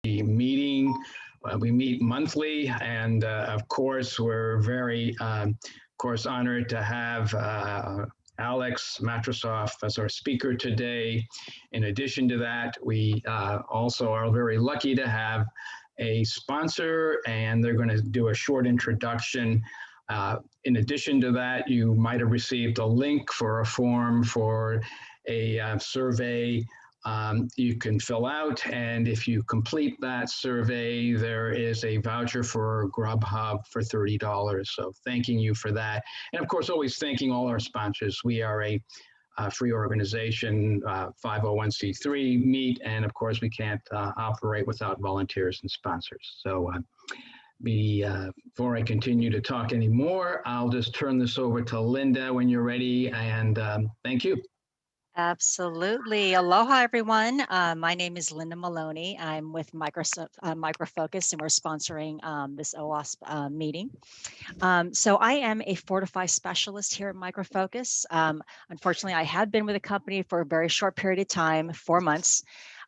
meeting. We meet monthly, and of course, we're very, of course, honored to have Alex Matrosov as our speaker today. In addition to that, we also are very lucky to have a sponsor, and they're going to do a short introduction. In addition to that, you might have received a link for a form for a survey you can fill out. And if you complete that survey, there is a voucher for Grubhub for $30. So thanking you for that. And of course, always thanking all our sponsors. We are a free organization, 501c3 meet, and of course, we can't operate without volunteers and sponsors. So before I continue to talk anymore, I'll just turn this over to Linda when you're ready, and thank you. Absolutely. Aloha, everyone. My name is Linda Maloney. I'm with Microfocus, and we're sponsoring this OWASP meeting. So I am a Fortify specialist here at Microfocus. Unfortunately, I had been with the company for a very short period of time, 4 months.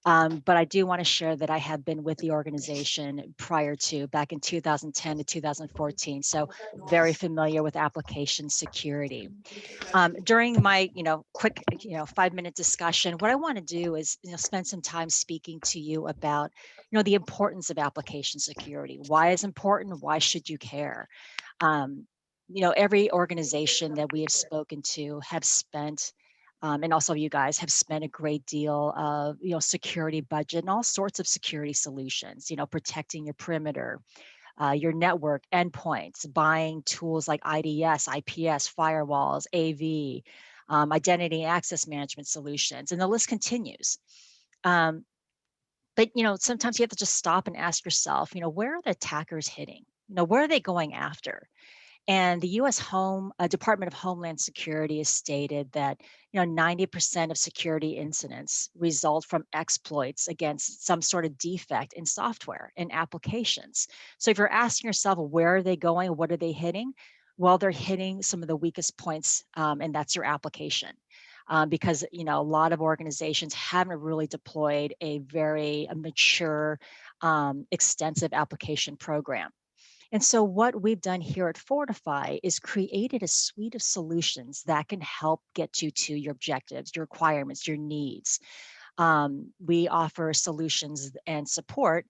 But I do want to share that I have been with the organization prior to back in 2010 to 2014. So very familiar with application security. During my, quick, 5-minute discussion, what I want to do is, spend some time speaking to you about, the importance of application security. Why it's important? Why should you care? Every organization that we have spoken to have spent and also you guys have spent a great deal of security budget and all sorts of security solutions, protecting your perimeter, your network endpoints, buying tools like IDS, IPS, firewalls, AV, identity and access management solutions, and the list continues. But sometimes you have to just stop and ask yourself, where are the attackers hitting? Where are they going after? And the U.S. Department of Homeland Security has stated that 90% of security incidents result from exploits against some sort of defect in software and applications. So if you're asking yourself, where are they going? What are they hitting? Well, they're hitting some of the weakest points, and that's your application. Because a lot of organizations haven't really deployed a very mature, extensive application program. And so what we've done here at Fortify is created a suite of solutions that can help get you to your objectives, your requirements, your needs. We offer solutions and support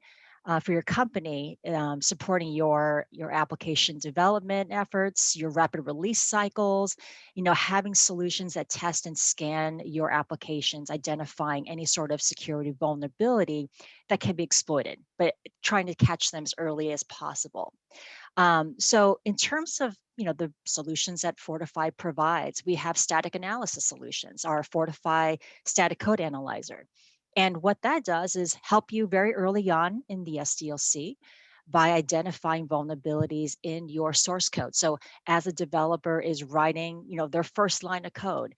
for your company, supporting your application development efforts, your rapid release cycles, having solutions that test and scan your applications, identifying any sort of security vulnerability that can be exploited, but trying to catch them as early as possible. So in terms of the solutions that Fortify provides, we have static analysis solutions, our Fortify static code analyzer. And what that does is help you very early on in the SDLC by identifying vulnerabilities in your source code. So as a developer is writing, their first line of code,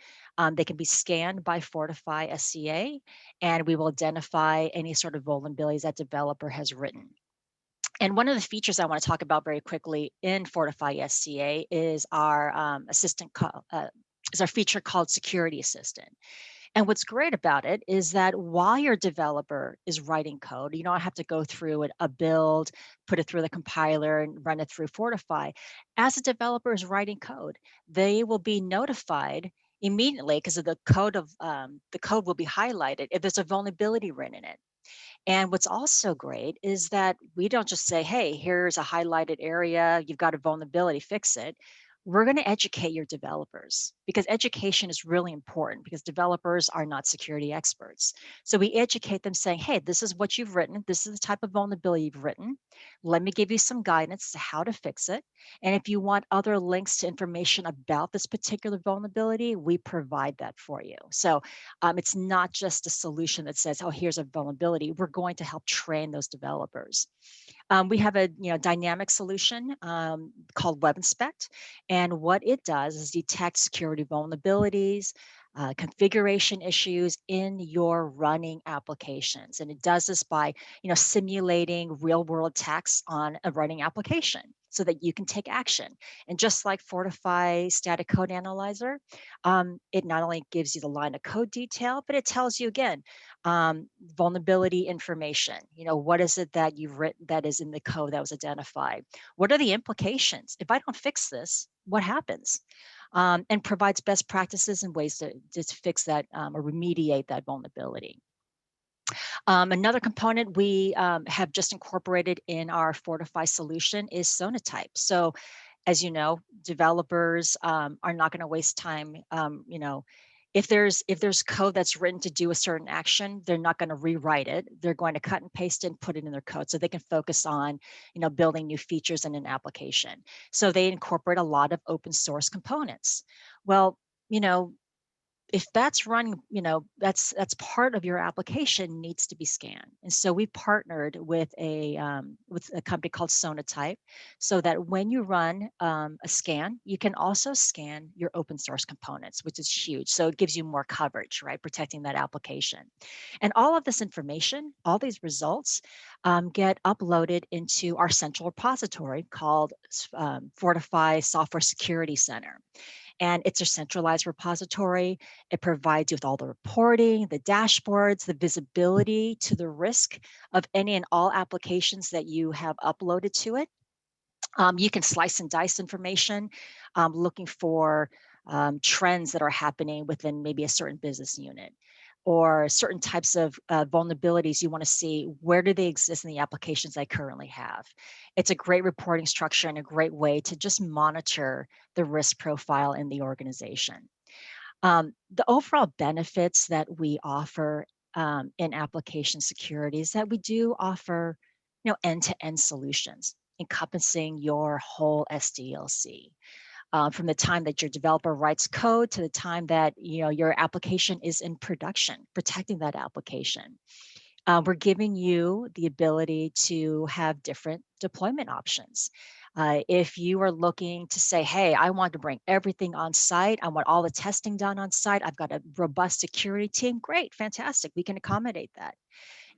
they can be scanned by Fortify SCA, and we will identify any sort of vulnerabilities that developer has written. And one of the features I want to talk about very quickly in Fortify SCA is our is our feature called Security Assistant. And what's great about it is that while your developer is writing code, you don't have to go through a build, put it through the compiler, and run it through Fortify. As a developer is writing code, they will be notified immediately because of the code will be highlighted if there's a vulnerability written in it. And what's also great is that we don't just say, hey, here's a highlighted area, you've got a vulnerability, fix it. We're going to educate your developers because education is really important because developers are not security experts. So we educate them saying, hey, this is what you've written. This is the type of vulnerability you've written. Let me give you some guidance to how to fix it. And if you want other links to information about this particular vulnerability, we provide that for you. So it's not just a solution that says, oh, here's a vulnerability. We're going to help train those developers. We have a dynamic solution called Web Inspect, and what it does is detect security vulnerabilities, configuration issues in your running applications, and it does this by simulating real-world attacks on a running application. so that you can take action. And just like Fortify Static Code Analyzer, it not only gives you the line of code detail, but it tells you again, vulnerability information. What is it that you've written that is in the code that was identified? What are the implications? If I don't fix this, what happens? And provides best practices and ways to just fix that or remediate that vulnerability. Another component we have just incorporated in our Fortify solution is Sonatype. So as you know, developers are not going to waste time. If there's code that's written to do a certain action, they're not going to rewrite it. They're going to cut and paste it and put it in their code so they can focus on, building new features in an application. So they incorporate a lot of open source components. Well, if that's running, that's part of your application needs to be scanned. And so we partnered with a company called Sonatype, so that when you run a scan, you can also scan your open source components, which is huge. So it gives you more coverage, right? Protecting that application. And all of this information, all these results get uploaded into our central repository called Fortify Software Security Center. And it's a centralized repository. It provides you with all the reporting, the dashboards, the visibility to the risk of any and all applications that you have uploaded to it. You can slice and dice information, looking for trends that are happening within maybe a certain business unit, or certain types of vulnerabilities you want to see, where do they exist in the applications I currently have. It's a great reporting structure and a great way to just monitor the risk profile in the organization. The overall benefits that we offer in application security is that we do offer, end-to-end solutions encompassing your whole SDLC. From the time that your developer writes code to the time that your application is in production, protecting that application. We're giving you the ability to have different deployment options. If you are looking to say, hey, I want to bring everything on site, I want all the testing done on site, I've got a robust security team, great, fantastic, we can accommodate that.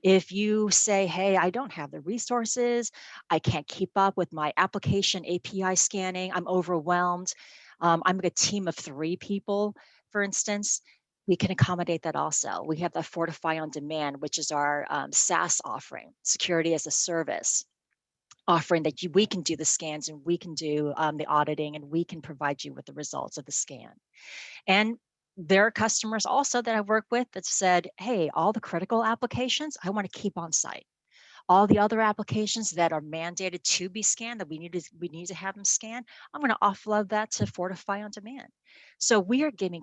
If you say, hey, I don't have the resources, I can't keep up with my application API scanning, I'm overwhelmed, I'm a team of 3 people, for instance, we can accommodate that also. We have the Fortify on Demand, which is our SaaS offering, security as a service offering that we can do the scans and we can do the auditing and we can provide you with the results of the scan. And there are customers also that I work with that said, hey, all the critical applications, I want to keep on site. All the other applications that are mandated to be scanned, that we need to have them scanned, I'm going to offload that to Fortify on Demand. So we are giving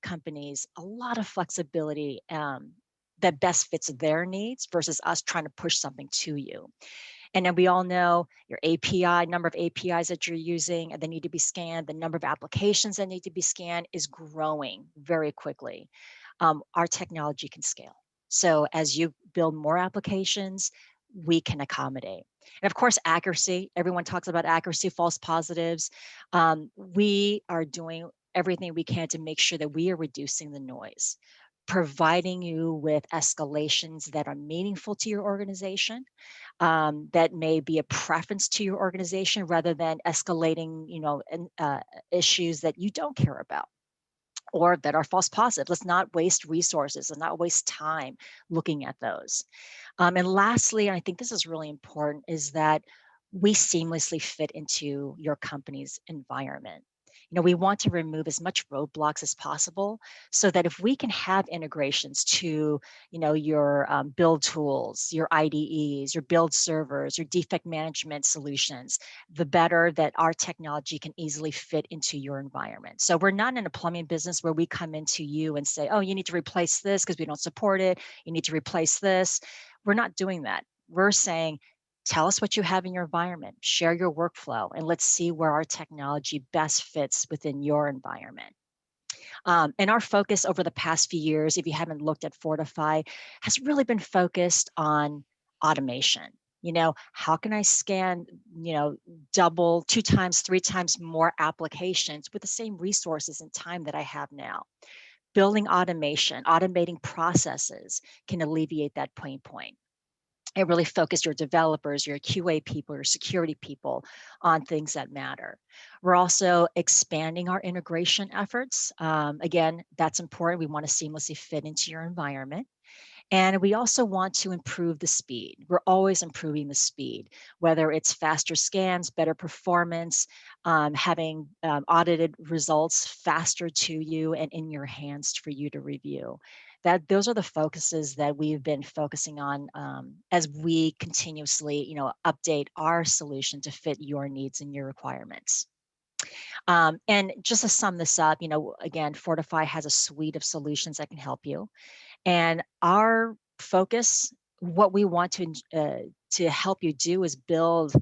companies a lot of flexibility that best fits their needs versus us trying to push something to you. And then we all know your API, number of APIs that you're using and they need to be scanned, the number of applications that need to be scanned is growing very quickly. Our technology can scale. So as you build more applications, we can accommodate. And of course, accuracy. Everyone talks about accuracy, false positives. We are doing everything we can to make sure that we are reducing the noise, providing you with escalations that are meaningful to your organization, that may be a preference to your organization rather than escalating, issues that you don't care about or that are false positives. Let's not waste resources and not waste time looking at those. And lastly, and I think this is really important, is that we seamlessly fit into your company's environment. We want to remove as much roadblocks as possible so that if we can have integrations to, your build tools, your IDEs, your build servers, your defect management solutions, the better that our technology can easily fit into your environment. So we're not in a plumbing business where we come into you and say, oh, you need to replace this because we don't support it. You need to replace this. We're not doing that. We're saying, tell us what you have in your environment, share your workflow, and let's see where our technology best fits within your environment. And our focus over the past few years, if you haven't looked at Fortify, has really been focused on automation. How can I scan, double, 2 times, 3 times more applications with the same resources and time that I have now? Building automation, automating processes can alleviate that pain point. and really focus your developers, your QA people, your security people on things that matter. We're also expanding our integration efforts. Again, that's important. We want to seamlessly fit into your environment. And we also want to improve the speed. We're always improving the speed, whether it's faster scans, better performance, having audited results faster to you and in your hands for you to review. Those are the focuses that we've been focusing on as we continuously, update our solution to fit your needs and your requirements. And just to sum this up, again, Fortify has a suite of solutions that can help you. And our focus, what we want to help you do is build,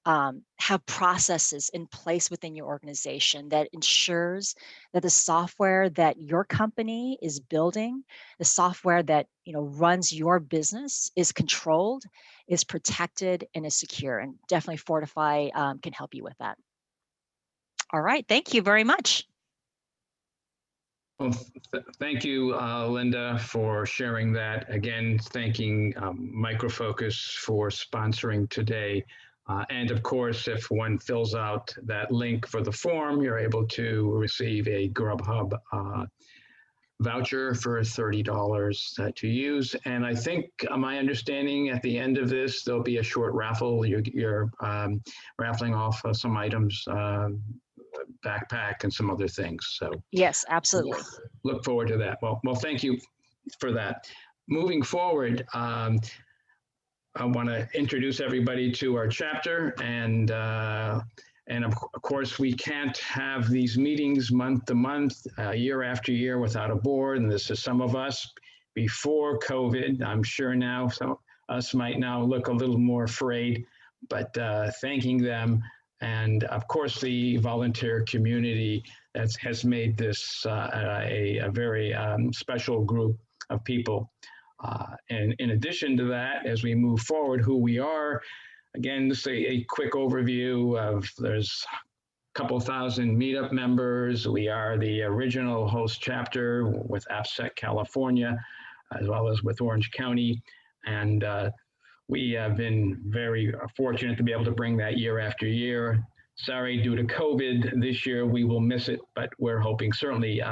have processes in place within your organization that ensures that the software that your company is building, the software that runs your business, is controlled, is protected, and is secure. And definitely Fortify can help you with that. All right, thank you very much. Well, thank you, Linda, for sharing that. Again, thanking Micro Focus for sponsoring today. And of course, if one fills out that link for the form, you're able to receive a Grubhub voucher for $30 to use. And I think my understanding at the end of this, there'll be a short raffle. You're raffling off some items, backpack and some other things. So yes, absolutely. Look forward to that. Well, thank you for that. Moving forward, I want to introduce everybody to our chapter, and of course we can't have these meetings month to month, year after year without a board. And this is some of us before COVID. I'm sure now some of us might now look a little more afraid, but thanking them. And of course, the volunteer community has made this a very special group of people. And in addition to that, as we move forward, who we are, again, just a quick overview of there's a couple thousand meetup members. We are the original host chapter with AppSec California, as well as with Orange County. And we have been very fortunate to be able to bring that year after year. Sorry, due to COVID, this year we will miss it, but we're hoping certainly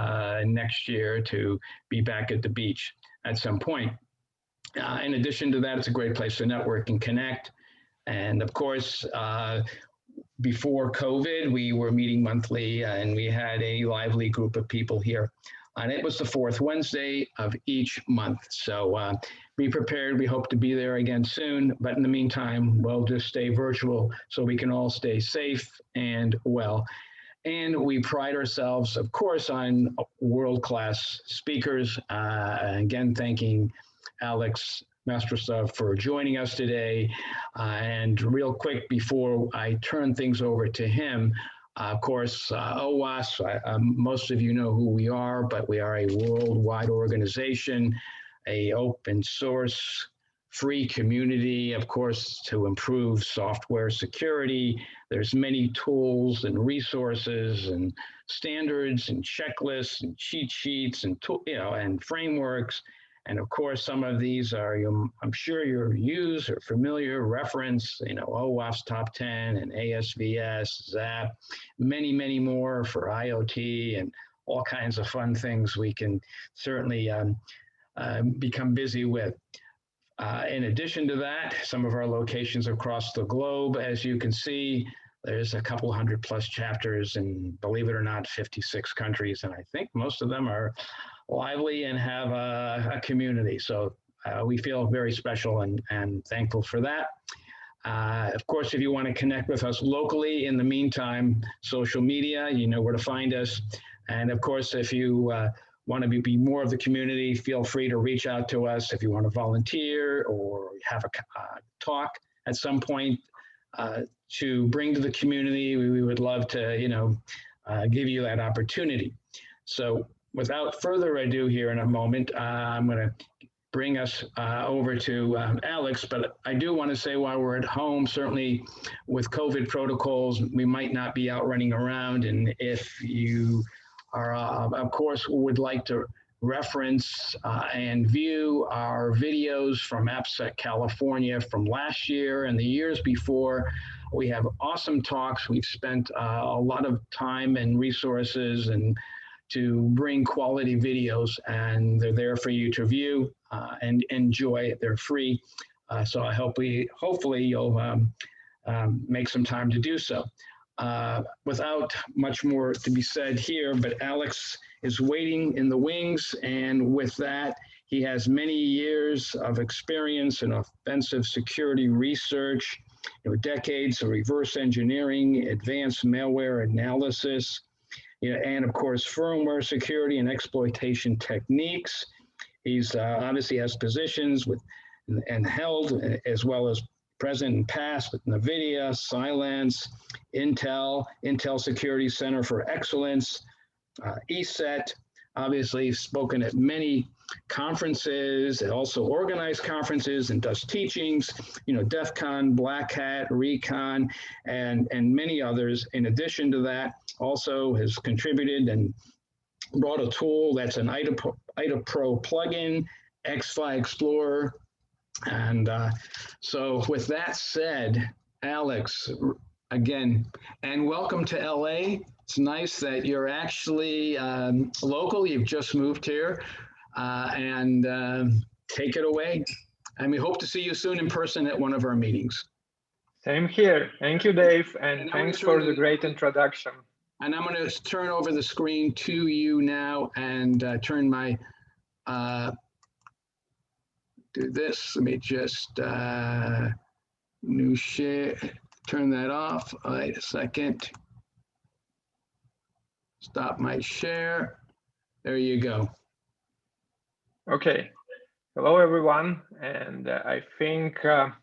next year to be back at the beach at some point. In addition to that, it's a great place to network and connect. And of course, before COVID, we were meeting monthly and we had a lively group of people here. And it was the fourth Wednesday of each month. So be prepared. We hope to be there again soon. But in the meantime, we'll just stay virtual so we can all stay safe and well. And we pride ourselves, of course, on world-class speakers. Again, thanking Alex Matrosov for joining us today. And real quick, before I turn things over to him, of course, OWASP, most of you know who we are, but we are a worldwide organization, a open source, free community, of course, to improve software security. There's many tools and resources and standards and checklists and cheat sheets and and frameworks. And of course, some of these are, I'm sure you're used or familiar, reference, OWASP Top 10 and ASVS, ZAP, many, many more for IoT and all kinds of fun things we can certainly become busy with. In addition to that, some of our locations across the globe, as you can see, there's a couple 100+ chapters and, believe it or not, 56 countries. And I think most of them are lively and have a community. So we feel very special and thankful for that. Of course, if you want to connect with us locally, in the meantime, social media, you know where to find us. And of course, if you want to be more of the community, feel free to reach out to us. If you want to volunteer or have a talk at some point to bring to the community, we would love to, give you that opportunity. So without further ado here in a moment, I'm going to bring us over to Alex, but I do want to say while we're at home, certainly with COVID protocols, we might not be out running around. And if you are, of course, would like to reference and view our videos from AppSec California from last year and the years before. We have awesome talks. We've spent a lot of time and resources and to bring quality videos, and they're there for you to view and enjoy. They're free. So I hope hopefully you'll make some time to do so. Without much more to be said here, but Alex is waiting in the wings, and with that, he has many years of experience in offensive security research, decades of reverse engineering, advanced malware analysis, and of course, firmware security and exploitation techniques. He's obviously has positions with and held as well as present and past with NVIDIA, Cylance, Intel Security Center for Excellence, ESET, obviously spoken at many conferences, also organized conferences and does teachings, DEF CON, Black Hat, Recon, and many others. In addition to that, also has contributed and brought a tool that's an IDA Pro plugin, XFi Explorer. And so with that said, Alex, again, and welcome to LA. It's nice that you're actually local. You've just moved here, and take it away. And we hope to see you soon in person at one of our meetings. Same here. Thank you, Dave, and thanks for the great introduction. And I'm going to turn over the screen to you now and turn my, do this. Let me just new share, turn that off. Wait a second. Stop my share. There you go. Okay. Hello, everyone. And I think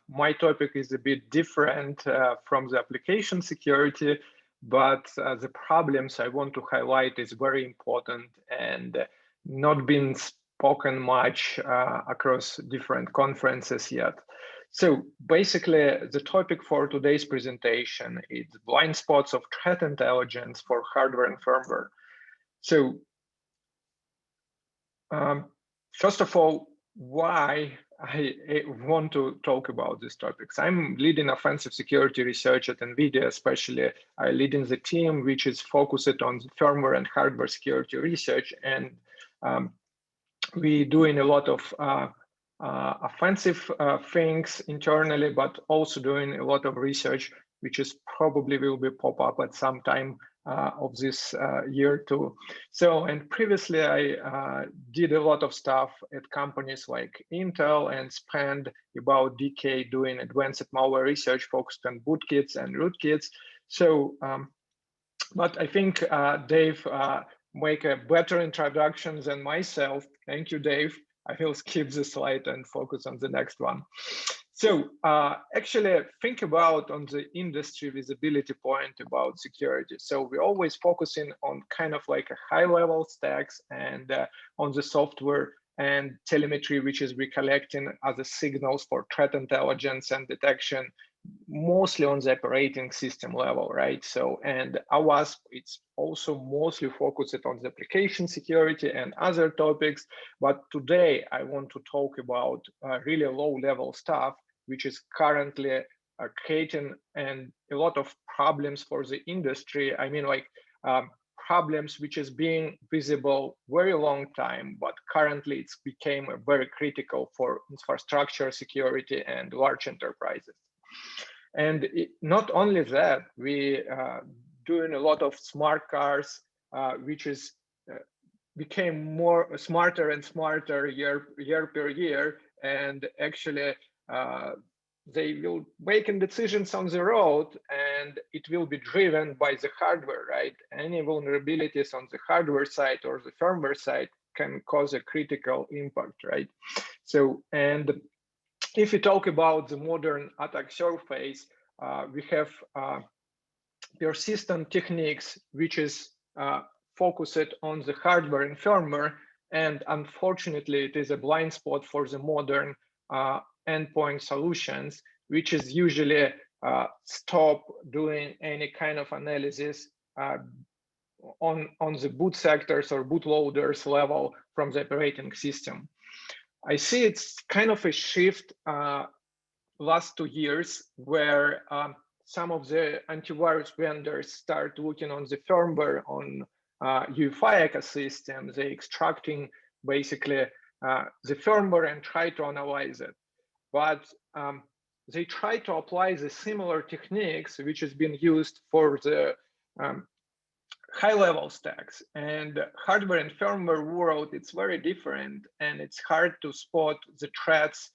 my topic is a bit different from the application security, but the problems I want to highlight is very important and not been spoken much across different conferences yet. So basically, the topic for today's presentation is blind spots of threat intelligence for hardware and firmware. So first of all, why I want to talk about these topics. I'm leading offensive security research at NVIDIA, especially I lead in the team which is focused on firmware and hardware security research, and we're doing a lot of offensive things internally, but also doing a lot of research, which is probably will be pop up at some time of this year too. So, and previously I did a lot of stuff at companies like Intel and spent about a decade doing advanced malware research focused on bootkits and rootkits. So, but I think Dave make a better introduction than myself. Thank you, Dave. I will skip the slide and focus on the next one. So actually think about on the industry visibility point about security. So we're always focusing on kind of like a high level stacks and on the software and telemetry, which is recollecting other signals for threat intelligence and detection, mostly on the operating system level, right? So, and OWASP, it's also mostly focused on the application security and other topics. But today I want to talk about really low level stuff, which is currently creating and a lot of problems for the industry. I mean, like problems which is being visible very long time, but currently it's became very critical for infrastructure security and large enterprises. And not only that, we doing a lot of smart cars, which is became more smarter and smarter year per year, and actually they will make decisions on the road, and it will be driven by the hardware, right? Any vulnerabilities on the hardware side or the firmware side can cause a critical impact, right? So, and if we talk about the modern attack surface, we have persistent techniques, which is focused on the hardware and firmware, and unfortunately, it is a blind spot for the modern endpoint solutions, which is usually stop doing any kind of analysis on the boot sectors or bootloaders level from the operating system. I see it's kind of a shift last 2 years where some of the antivirus vendors start looking on the firmware on UEFI ecosystem. They're extracting basically the firmware and try to analyze it. But they try to apply the similar techniques which has been used for the high-level stacks. And hardware and firmware world, it's very different, and it's hard to spot the threats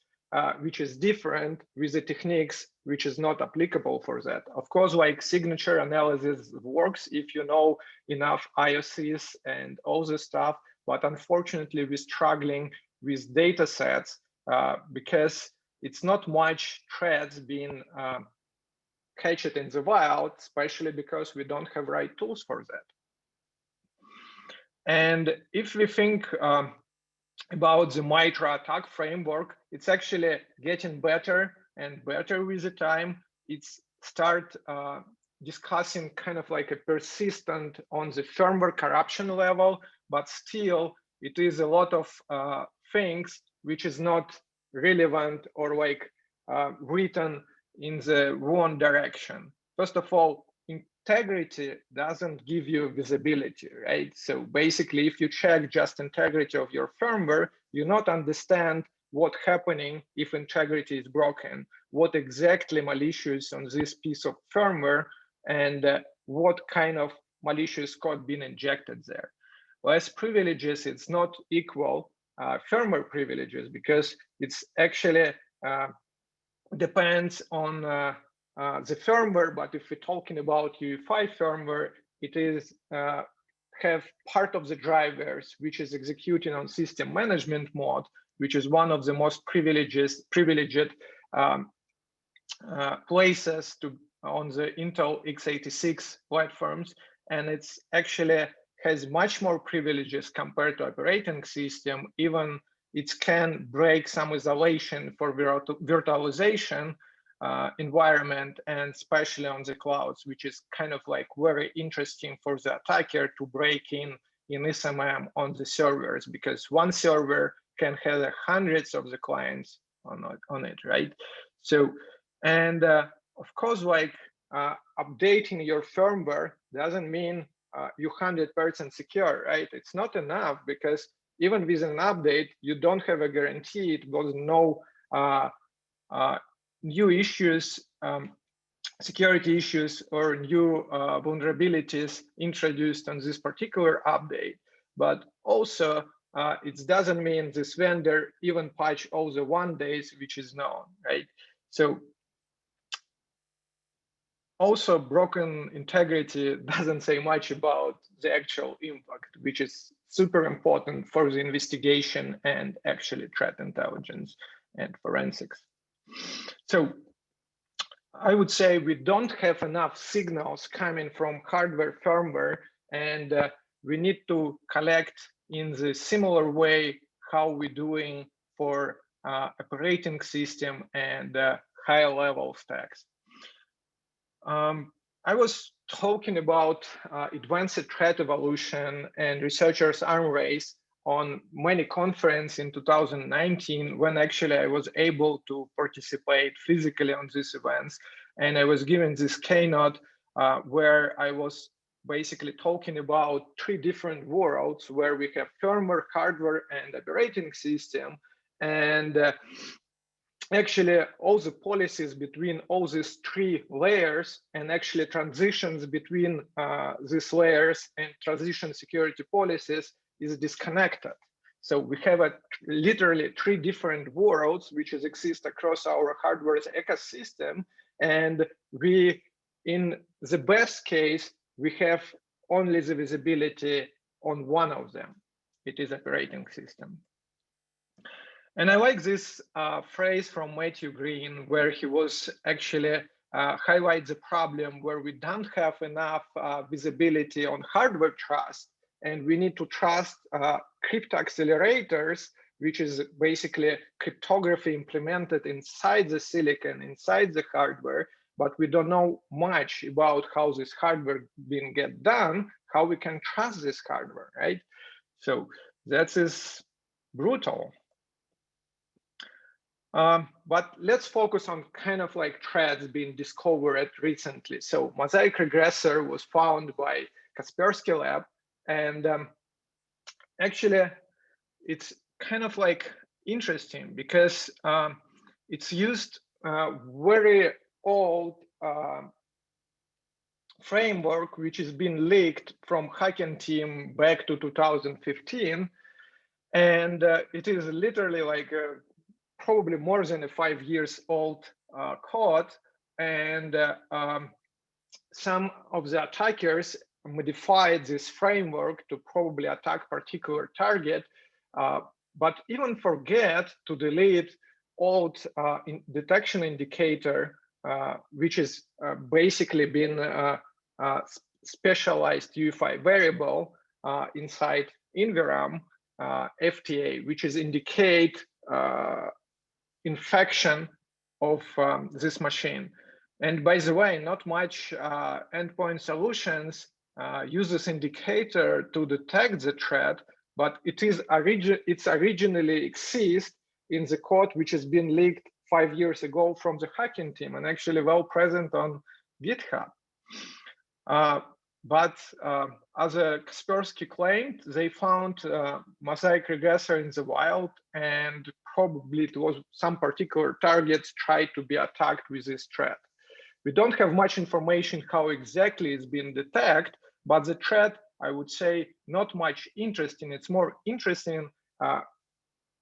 which is different with the techniques which is not applicable for that. Of course, like signature analysis works if you know enough IOCs and all this stuff, but unfortunately we're struggling with data sets because it's not much threats being catched in the wild, especially because we don't have right tools for that. And if we think about the Mitra attack framework, it's actually getting better and better with the time. It's start discussing kind of like a persistent on the firmware corruption level, but still it is a lot of things which is not relevant or like written in the wrong direction. First of all, integrity doesn't give you visibility, right? So basically, if you check just integrity of your firmware, you not understand what's happening if integrity is broken, what exactly malicious on this piece of firmware, and what kind of malicious code being injected there. Whereas privileges, it's not equal firmware privileges because it's actually depends on the firmware, but if we're talking about UEFI firmware, it is have part of the drivers which is executing on system management mode, which is one of the most privileged places to on the Intel x86 platforms, and it's actually has much more privileges compared to operating system. Even it can break some isolation for virtualization environment, and especially on the clouds, which is kind of like very interesting for the attacker to break in SMM on the servers, because one server can have hundreds of the clients on it, right? So, and of course, like updating your firmware doesn't mean you 100% secure, right? It's not enough, because even with an update, you don't have a guarantee it was no new issues, security issues, or new vulnerabilities introduced on this particular update. But also, it doesn't mean this vendor even patch all the 1 days, which is known, right? So also broken integrity doesn't say much about the actual impact, which is super important for the investigation and actually threat intelligence and forensics. So I would say we don't have enough signals coming from hardware, firmware, and we need to collect in the similar way how we're doing for operating system and higher level stacks. I was talking about advanced threat evolution and researchers' arm race on many conferences in 2019, when actually I was able to participate physically on these events. And I was given this keynote where I was basically talking about 3 different worlds where we have firmware, hardware, and operating system. And actually all the policies between all these 3 layers, and actually transitions between these layers and transition security policies is disconnected. So we have literally 3 different worlds which exist across our hardware ecosystem, and we, in the best case, we have only the visibility on one of them. It is operating system. And I like this phrase from Matthew Green, where he was actually highlight the problem where we don't have enough visibility on hardware trust, and we need to trust crypto accelerators, which is basically cryptography implemented inside the silicon, inside the hardware. but we don't know much about how this hardware being get done, how we can trust this hardware, right? So that is brutal. But let's focus on kind of like threads being discovered recently. So mosaic regressor was found by Kaspersky Lab, and actually it's kind of like interesting because it's used very old framework which has been leaked from hacking team back to 2015, and it is literally like probably more than a 5 years old code, and some of the attackers modified this framework to probably attack particular target, but even forget to delete old detection indicator, which is basically been specialized UEFI variable inside NVRAM FTA, which is indicate infection of this machine. And by the way, not much endpoint solutions use this indicator to detect the threat, but it's originally exists in the code which has been leaked 5 years ago from the hacking team and actually well present on GitHub. But as Kaspersky claimed, they found mosaic regressor in the wild, and probably it was some particular targets tried to be attacked with this threat. We don't have much information how exactly it's been detected, but the threat, I would say, not much interesting. It's more interesting.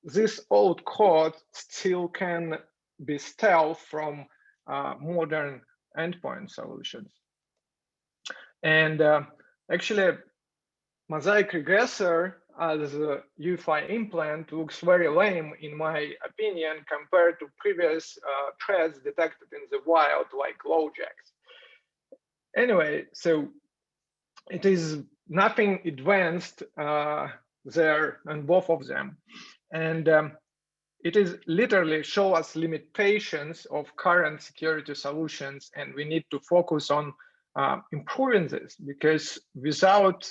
This old code still can be stealth from modern endpoint solutions. And actually, mosaic regressor as a UEFI implant looks very lame, in my opinion, compared to previous threats detected in the wild, like LoJax. Anyway, so it is nothing advanced there on both of them. And it is literally show us limitations of current security solutions, and we need to focus on improving this, because without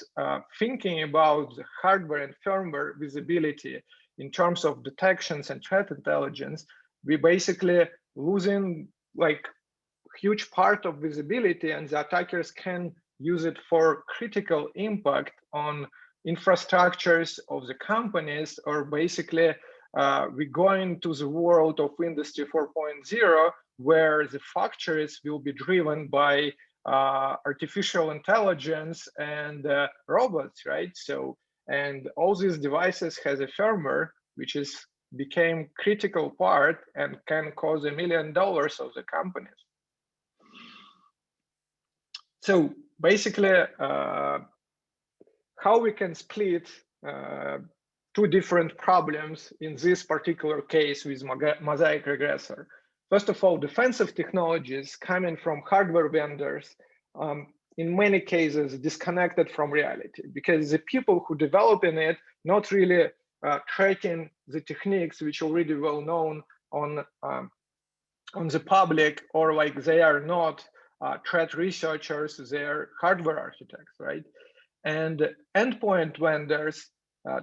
thinking about the hardware and firmware visibility in terms of detections and threat intelligence, we basically losing like huge part of visibility, and the attackers can use it for critical impact on infrastructures of the companies, or basically we go into the world of Industry 4.0, where the factories will be driven by artificial intelligence and robots, right? So, and all these devices has a firmware, which is became critical part and can cause $1 million of the companies. So basically, how we can split two different problems in this particular case with mosaic regressor. First of all, defensive technologies coming from hardware vendors, in many cases disconnected from reality, because the people who developing it not really tracking the techniques which already well known on the public, or like they are not threat researchers, they're hardware architects, right? And endpoint vendors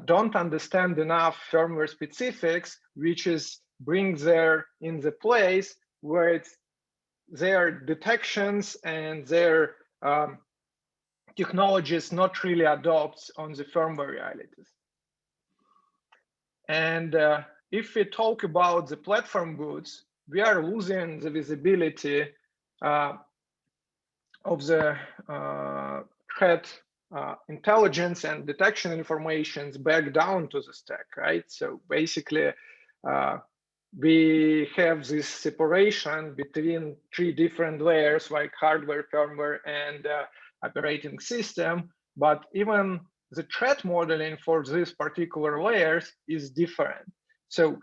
don't understand enough firmware specifics, which is brings there in the place where it's their detections and their technologies not really adopts on the firmware realities. And if we talk about the platform goods, we are losing the visibility of the threat intelligence and detection informations back down to the stack, right? So basically, we have this separation between three different layers, like hardware, firmware, and operating system. But even the threat modeling for these particular layers is different. So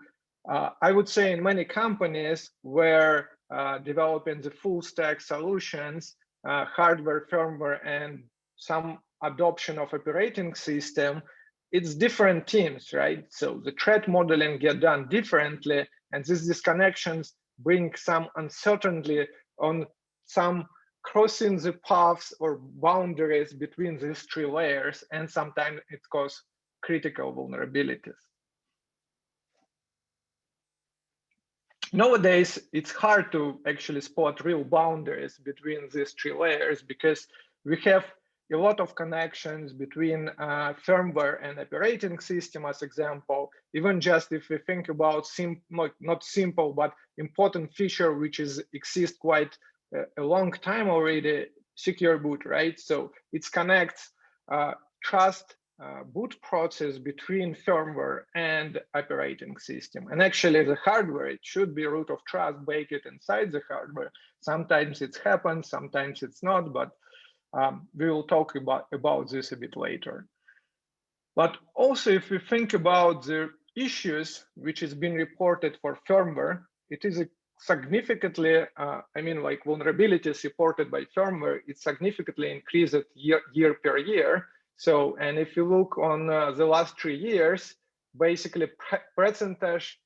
I would say in many companies where developing the full stack solutions, hardware, firmware, and some adoption of operating system, it's different teams, right? So the threat modeling get done differently, and these disconnections bring some uncertainty on some crossing the paths or boundaries between these three layers, and sometimes it causes critical vulnerabilities. Nowadays, it's hard to actually spot real boundaries between these three layers because we have a lot of connections between firmware and operating system, as example. Even just if we think about not simple but important feature which exists quite a long time already, secure boot, right? So it connects trust boot process between firmware and operating system. And actually the hardware, it should be root of trust baked inside the hardware. Sometimes it happens, sometimes it's not, but we will talk about this a bit later. But also if we think about the issues which has been reported for firmware, it is a significantly, like vulnerabilities reported by firmware, it significantly increased year per year. So, and if you look on the last 3 years, basically percentage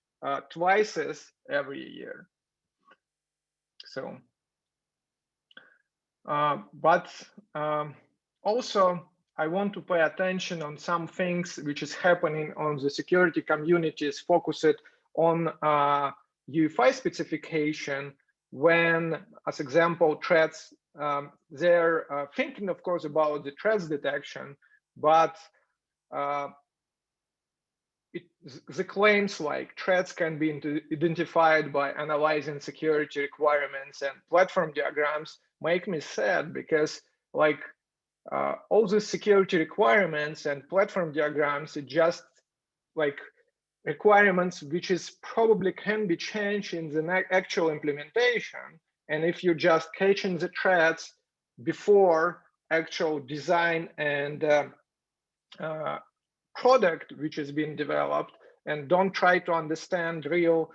twice as every year. So, also I want to pay attention on some things which is happening on the security communities focused on UEFI specification when, as example, threats, they're thinking, of course, about the threats detection, but the claims like threats can be identified by analyzing security requirements and platform diagrams make me sad because like all the security requirements and platform diagrams are just like requirements which is probably can be changed in the actual implementation. And if you just catching the threats before actual design and product which is being developed and don't try to understand real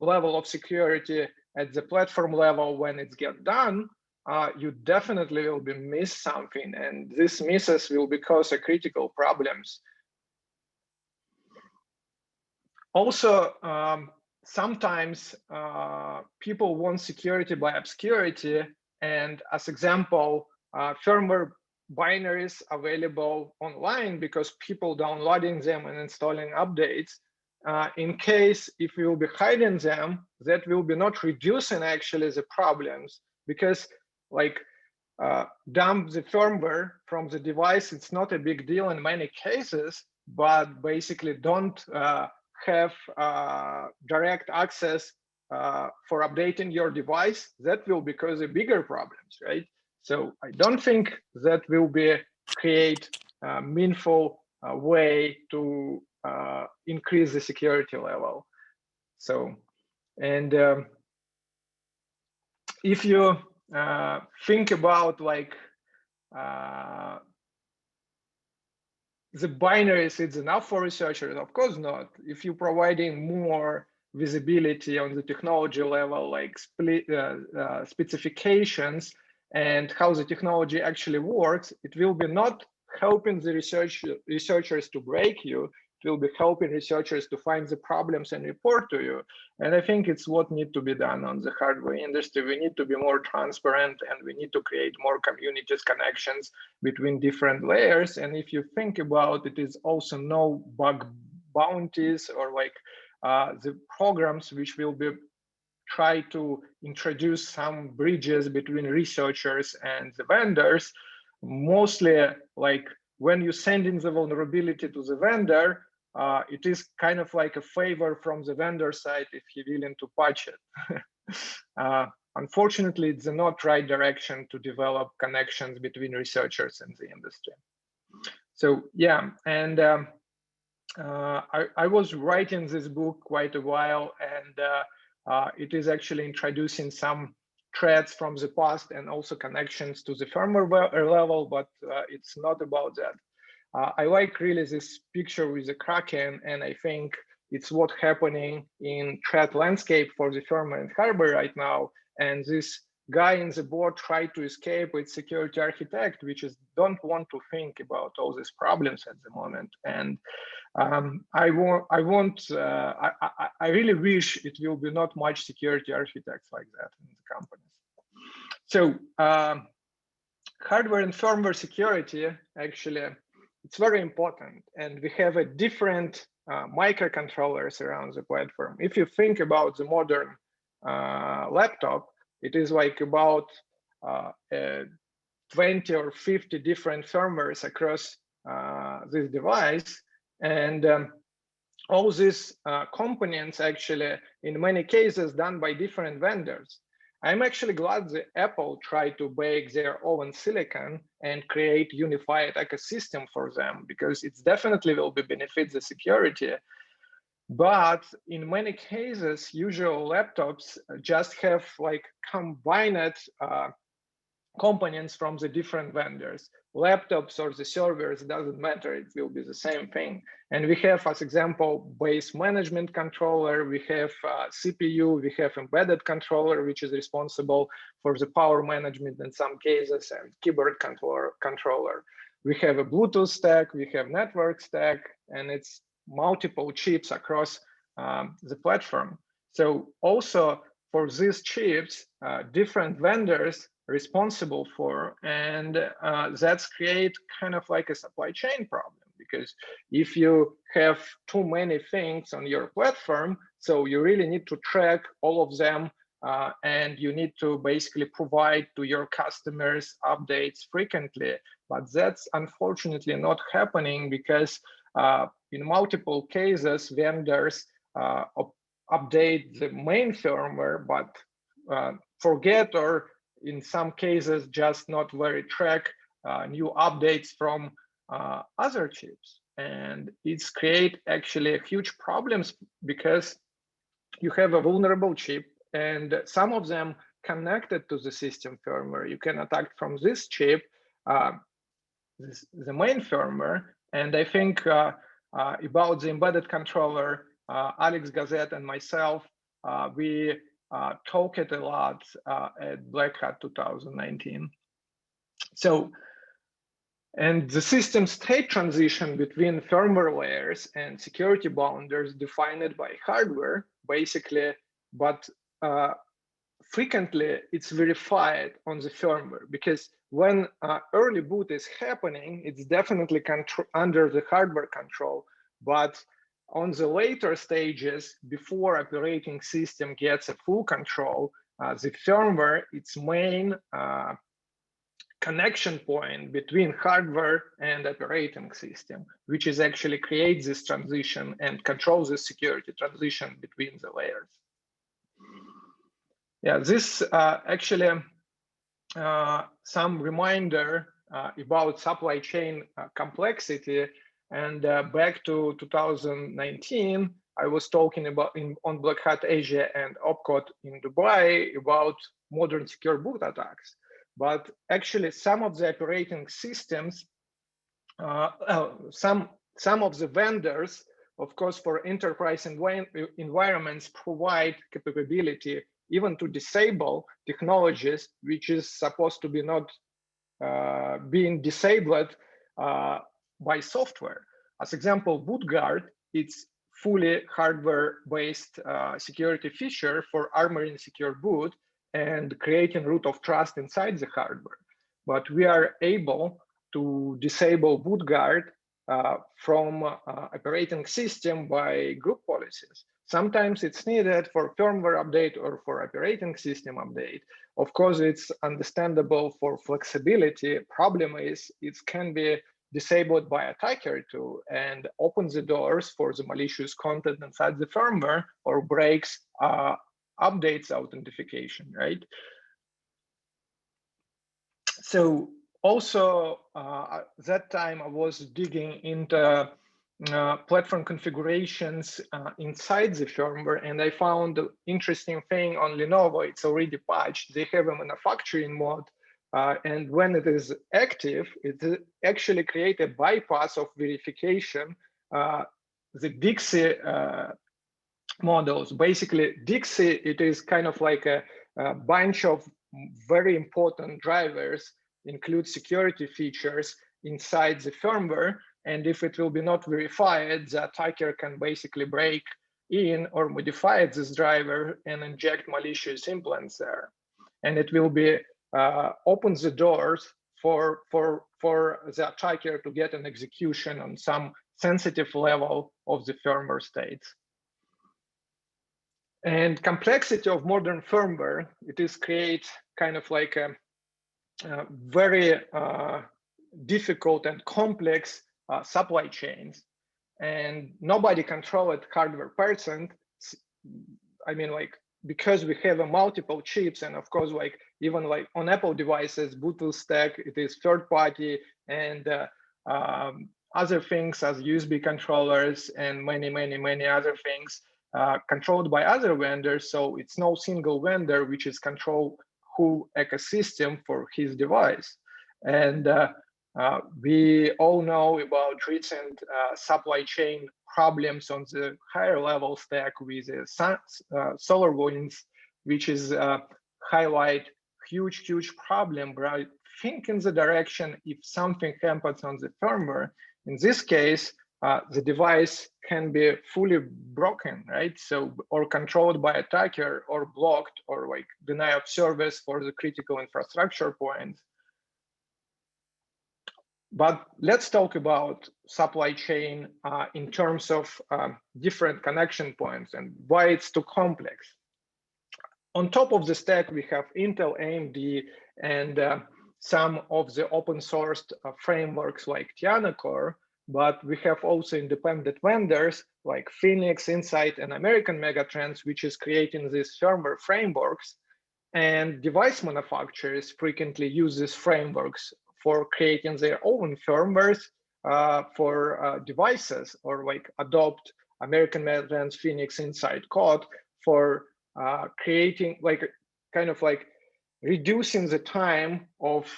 level of security at the platform level when it's get done, you definitely will be miss something, and these misses will be cause critical problems. Also, sometimes people want security by obscurity, and as example, firmware binaries available online because people downloading them and installing updates. In case if we will be hiding them, that will be not reducing actually the problems because like dump the firmware from the device, it's not a big deal in many cases, but basically don't have direct access for updating your device, that will be cause bigger problems, right? So I don't think that will be create a meaningful way to increase the security level. So, and if you think about like the binaries, it's enough for researchers? Of course not. If you're providing more visibility on the technology level, like specifications and how the technology actually works, it will be not helping the researchers to break you. It will be helping researchers to find the problems and report to you. And I think it's what needs to be done on the hardware industry. We need to be more transparent and we need to create more communities connections between different layers. And if you think about it, is also no bug bounties or like the programs which will be try to introduce some bridges between researchers and the vendors. Mostly like when you send in the vulnerability to the vendor, it is kind of like a favor from the vendor side if he's willing to patch it. Unfortunately, it's not right direction to develop connections between researchers and the industry. So yeah, and I was writing this book quite a while, and it is actually introducing some threads from the past and also connections to the firmware level, but it's not about that. I like really this picture with the Kraken, and I think it's what's happening in threat landscape for the firmware and hardware right now. And this guy in the board tried to escape with security architect, which is don't want to think about all these problems at the moment. And I really wish it will be not much security architects like that in the companies. So hardware and firmware security, actually, it's very important. And we have a different microcontrollers around the platform. If you think about the modern laptop, it is like about 20 or 50 different firmwares across this device. And all these components actually, in many cases, done by different vendors. I'm actually glad that Apple tried to bake their own silicon and create unified ecosystem for them, because it's definitely will be benefit the security. But in many cases, usual laptops just have like combined components from the different vendors. Laptops or the servers, doesn't matter, it will be the same thing. And we have, as example, base management controller, we have CPU, we have embedded controller, which is responsible for the power management in some cases, and keyboard controller. We have a Bluetooth stack, we have network stack, and it's multiple chips across the platform. So also for these chips, different vendors responsible for, and that's create kind of like a supply chain problem, because if you have too many things on your platform, so you really need to track all of them, and you need to basically provide to your customers updates frequently. But that's unfortunately not happening, because in multiple cases, vendors update the main firmware, but forget, or in some cases, just not very track new updates from other chips. And it's create actually huge problems, because you have a vulnerable chip, and some of them connected to the system firmware. You can attack from this chip, the main firmware. And I think about the embedded controller, Alex Gazette and myself, we talked a lot at Black Hat 2019. So, and the system state transition between firmware layers and security boundaries defined by hardware, basically, but frequently it's verified on the firmware, because when early boot is happening, it's definitely under the hardware control. But on the later stages, before operating system gets a full control, the firmware, its main connection point between hardware and operating system, which is actually creates this transition and controls the security transition between the layers. Yeah, this actually some reminder about supply chain complexity. And back to 2019, I was talking about on Black Hat Asia and OPCOT in Dubai about modern secure boot attacks. But actually, some of the operating systems, some of the vendors, of course, for enterprise environments, provide capability even to disable technologies which is supposed to be not being disabled by software. As example, BootGuard, it's fully hardware-based security feature for armoring secure boot and creating root of trust inside the hardware. But we are able to disable BootGuard from operating system by group policies. Sometimes it's needed for firmware update or for operating system update. Of course, it's understandable for flexibility. Problem is, it can be disabled by attacker too, and opens the doors for the malicious content inside the firmware, or breaks updates authentication, right? So also that time I was digging into platform configurations inside the firmware, and I found the interesting thing on Lenovo. It's already patched. They have a manufacturing mode, and when it is active, it actually creates a bypass of verification. The Dixie models, basically Dixie, it is kind of like a bunch of very important drivers, include security features inside the firmware. And if it will be not verified, the attacker can basically break in or modify this driver and inject malicious implants there. And it will be opens the doors for the attacker to get an execution on some sensitive level of the firmware states. And complexity of modern firmware, it is create kind of like a very difficult and complex supply chains, and nobody control it 100%. I mean, like, because we have a multiple chips, and of course, like even like on Apple devices, Bluetooth stack, it is third party, and other things as USB controllers and many other things controlled by other vendors. So it's no single vendor which is control whole ecosystem for his device. And we all know about recent supply chain problems on the higher level stack with SolarWinds, which is highlight huge problem, right? Think in the direction if something happens on the firmware. In this case, the device can be fully broken, right? So, or controlled by attacker, or blocked, or like deny of service for the critical infrastructure points. But let's talk about supply chain in terms of different connection points and why it's too complex. On top of the stack, we have Intel, AMD, and some of the open sourced frameworks like Tiana Core, but we have also independent vendors like Phoenix, Insight, and American Megatrends, which is creating these firmware frameworks. And device manufacturers frequently use these frameworks for creating their own firmwares for devices, or like adopt American Megatrends, Phoenix, Insight code for creating like kind of like reducing the time of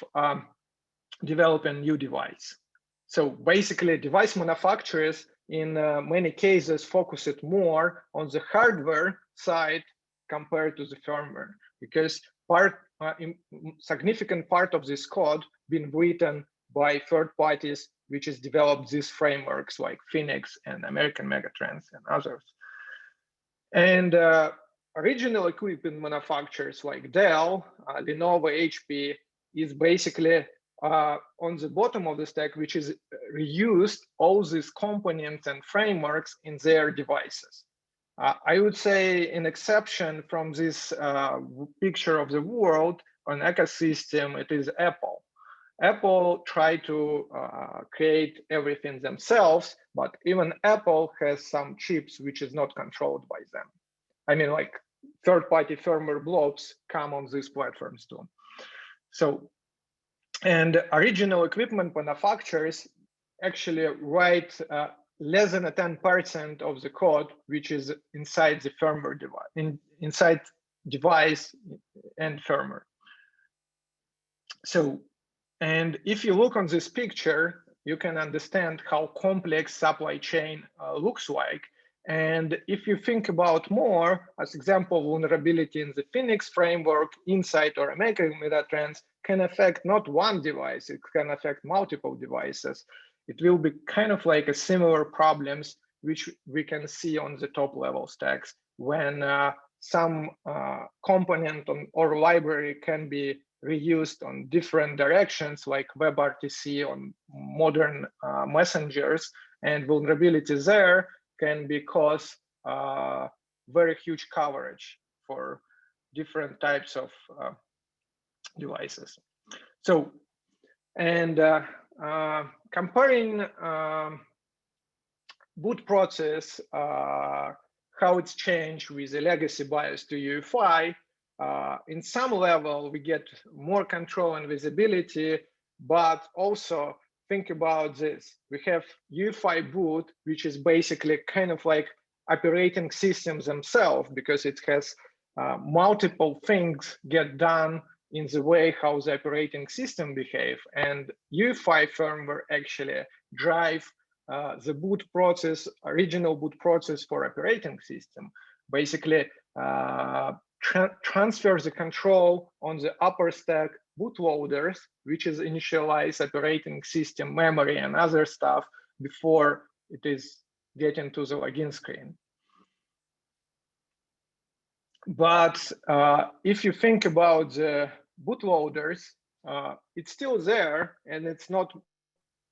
developing new device. So basically, device manufacturers in many cases focus it more on the hardware side compared to the firmware, because significant part of this code been written by third parties, which is developed these frameworks like Phoenix and American Megatrends and others. And original equipment manufacturers like Dell, Lenovo, HP is basically on the bottom of the stack, which is reused all these components and frameworks in their devices. I would say an exception from this picture of the world on ecosystem, it is Apple. Apple tried to create everything themselves, but even Apple has some chips which is not controlled by them. I mean, like third-party firmware blobs come on these platforms too. So, and original equipment manufacturers actually write less than 10% of the code which is inside the firmware device, inside device and firmware. So, and if you look on this picture, you can understand how complex supply chain looks like. And if you think about more, as example, vulnerability in the Phoenix framework, Insight or American Megatrends can affect not one device, it can affect multiple devices. It will be kind of like a similar problems which we can see on the top level stacks when some component or library can be reused on different directions, like WebRTC on modern messengers, and vulnerability there can be cause very huge coverage for different types of devices. So, and comparing boot process, how it's changed with the legacy BIOS to UEFI, in some level, we get more control and visibility, but also think about this. We have UEFI boot, which is basically kind of like operating systems themselves, because it has multiple things get done in the way how the operating system behave. And UEFI firmware actually drive the boot process, original boot process for operating system. Basically, transfer the control on the upper stack bootloaders, which is initialize operating system memory and other stuff before it is getting to the login screen. But if you think about the bootloaders, it's still there, and it's not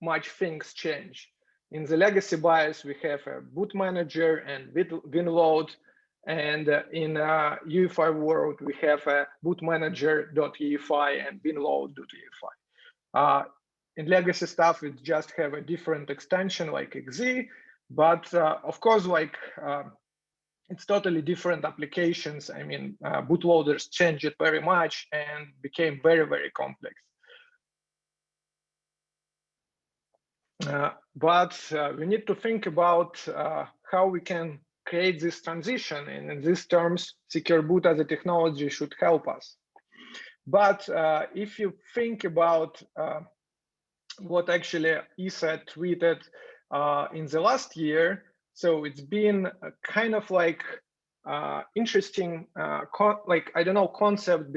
much things change. In the legacy BIOS, we have a boot manager and winload, and in UEFI world, we have a boot manager.uefi and winload.uefi. In legacy stuff, we just have a different extension like exe, but of course, like it's totally different applications. I mean, bootloaders changed it very much and became very, very complex. But we need to think about how we can create this transition, and in these terms, secure boot as a technology should help us. But if you think about what actually ESA tweeted in the last year, so it's been a kind of like interesting, like, I don't know, concept.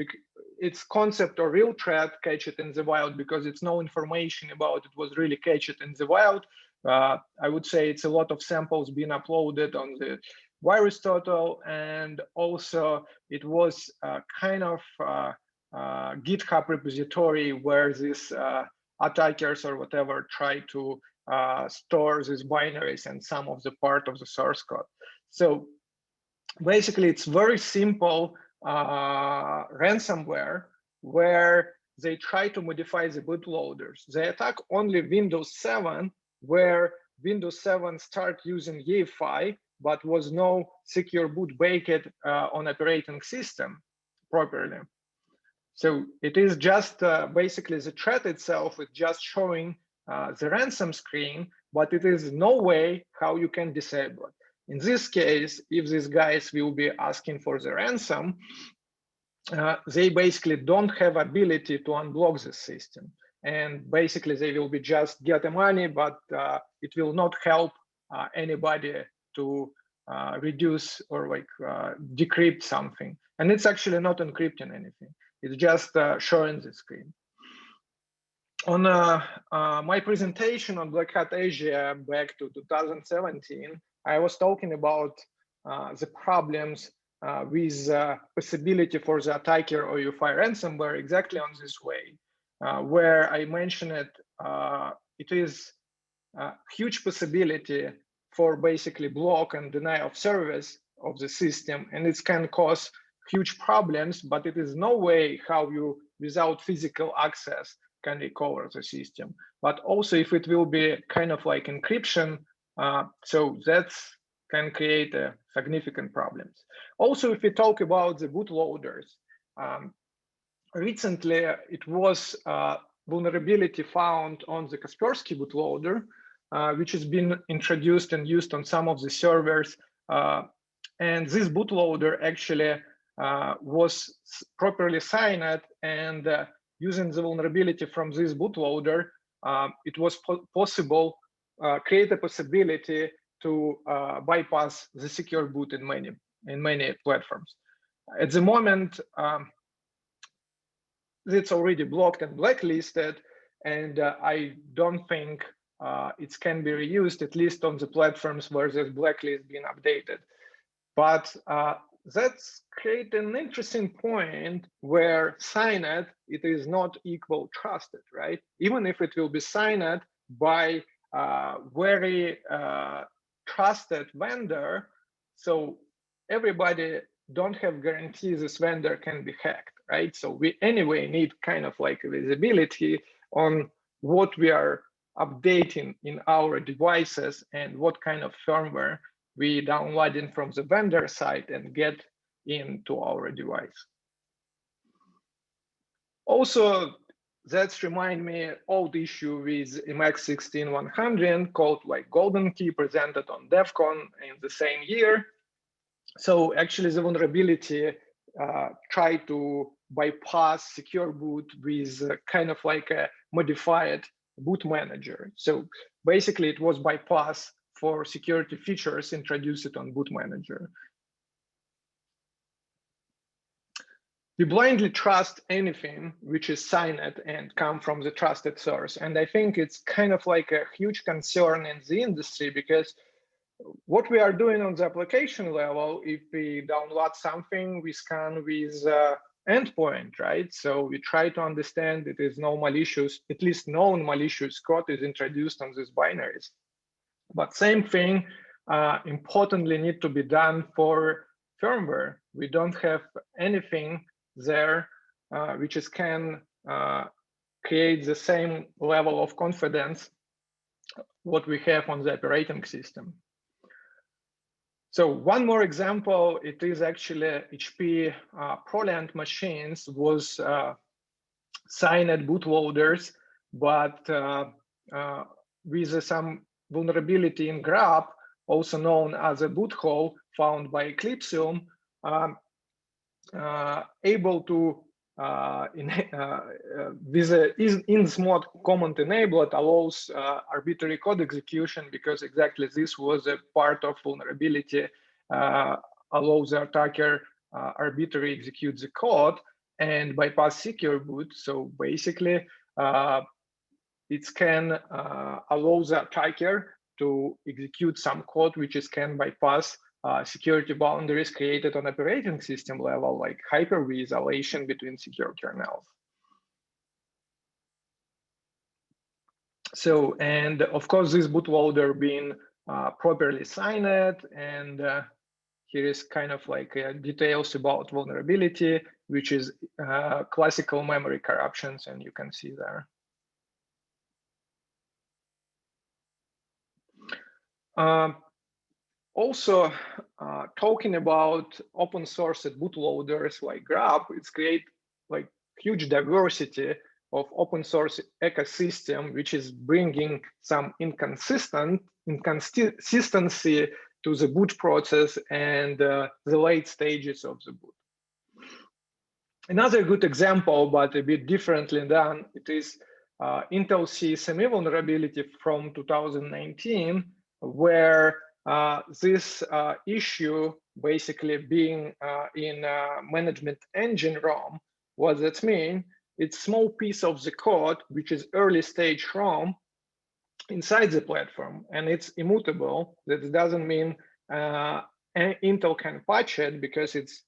It's concept or real threat, catch it in the wild, because it's no information about it was really catch it in the wild. I would say it's a lot of samples being uploaded on the virus total, and also it was kind of GitHub repository where these attackers or whatever try to store these binaries and some of the part of the source code. So basically, it's very simple ransomware where they try to modify the bootloaders. They attack only Windows 7, where Windows 7 start using UEFI, but was no secure boot baked on operating system properly. So it is just basically the threat itself is just showing the ransom screen, but it is no way how you can disable it. In this case, if these guys will be asking for the ransom, they basically don't have ability to unblock the system. And basically they will be just get the money, but it will not help anybody to reduce or like decrypt something. And it's actually not encrypting anything. It's just showing the screen. On my presentation on Black Hat Asia back to 2017, I was talking about the problems with possibility for the attacker or UEFI ransomware exactly on this way, where I mentioned it, it is a huge possibility for basically block and deny of service of the system, and it can cause huge problems, but it is no way how you, without physical access, can recover the system. But also if it will be kind of like encryption, so that can create significant problems. Also, if we talk about the bootloaders, recently it was vulnerability found on the Kaspersky bootloader, which has been introduced and used on some of the servers. And this bootloader actually was properly signed, and using the vulnerability from this bootloader, it was possible, create a possibility to bypass the secure boot in many platforms. At the moment, it's already blocked and blacklisted, and I don't think it can be reused, at least on the platforms where this blacklist being updated. But that's create an interesting point where signed, it is not equal trusted, right? Even if it will be signed by very trusted vendor, so everybody don't have guarantee this vendor can be hacked, right? So we anyway need kind of like visibility on what we are updating in our devices and what kind of firmware we downloading from the vendor side and get into our device. Also, that's remind me old issue with MX16100 called like Golden Key, presented on DEF CON in the same year. So actually the vulnerability tried to bypass secure boot with kind of like a modified boot manager. So basically it was bypass for security features introduced on boot manager. We blindly trust anything which is signed and come from the trusted source. And I think it's kind of like a huge concern in the industry, because what we are doing on the application level, if we download something, we scan with endpoint, right? So we try to understand it is no malicious, at least known malicious code is introduced on these binaries. But same thing, importantly, need to be done for firmware. We don't have anything there which can create the same level of confidence what we have on the operating system. So one more example, it is actually HP ProLand machines was signed bootloaders, but with some vulnerability in grep, also known as a boot hole found by Eclipsium, able to with a in-smod command enabled allows arbitrary code execution, because exactly this was a part of vulnerability, allows the attacker arbitrarily execute the code and bypass secure boot. So basically, it can allow the attacker to execute some code which can bypass security boundaries created on operating system level, like Hyper-V isolation between secure kernels. So, and of course, this bootloader being properly signed, and here is kind of like details about vulnerability, which is classical memory corruptions, and you can see there. Also, talking about open source bootloaders like grep, it's create like huge diversity of open source ecosystem, which is bringing some inconsistency to the boot process and the late stages of the boot. Another good example, but a bit differently done, it is Intel CSME vulnerability from 2019, where this issue basically being in management engine ROM. What that mean? It's small piece of the code, which is early stage ROM inside the platform, and it's immutable. That doesn't mean Intel can patch it, because it's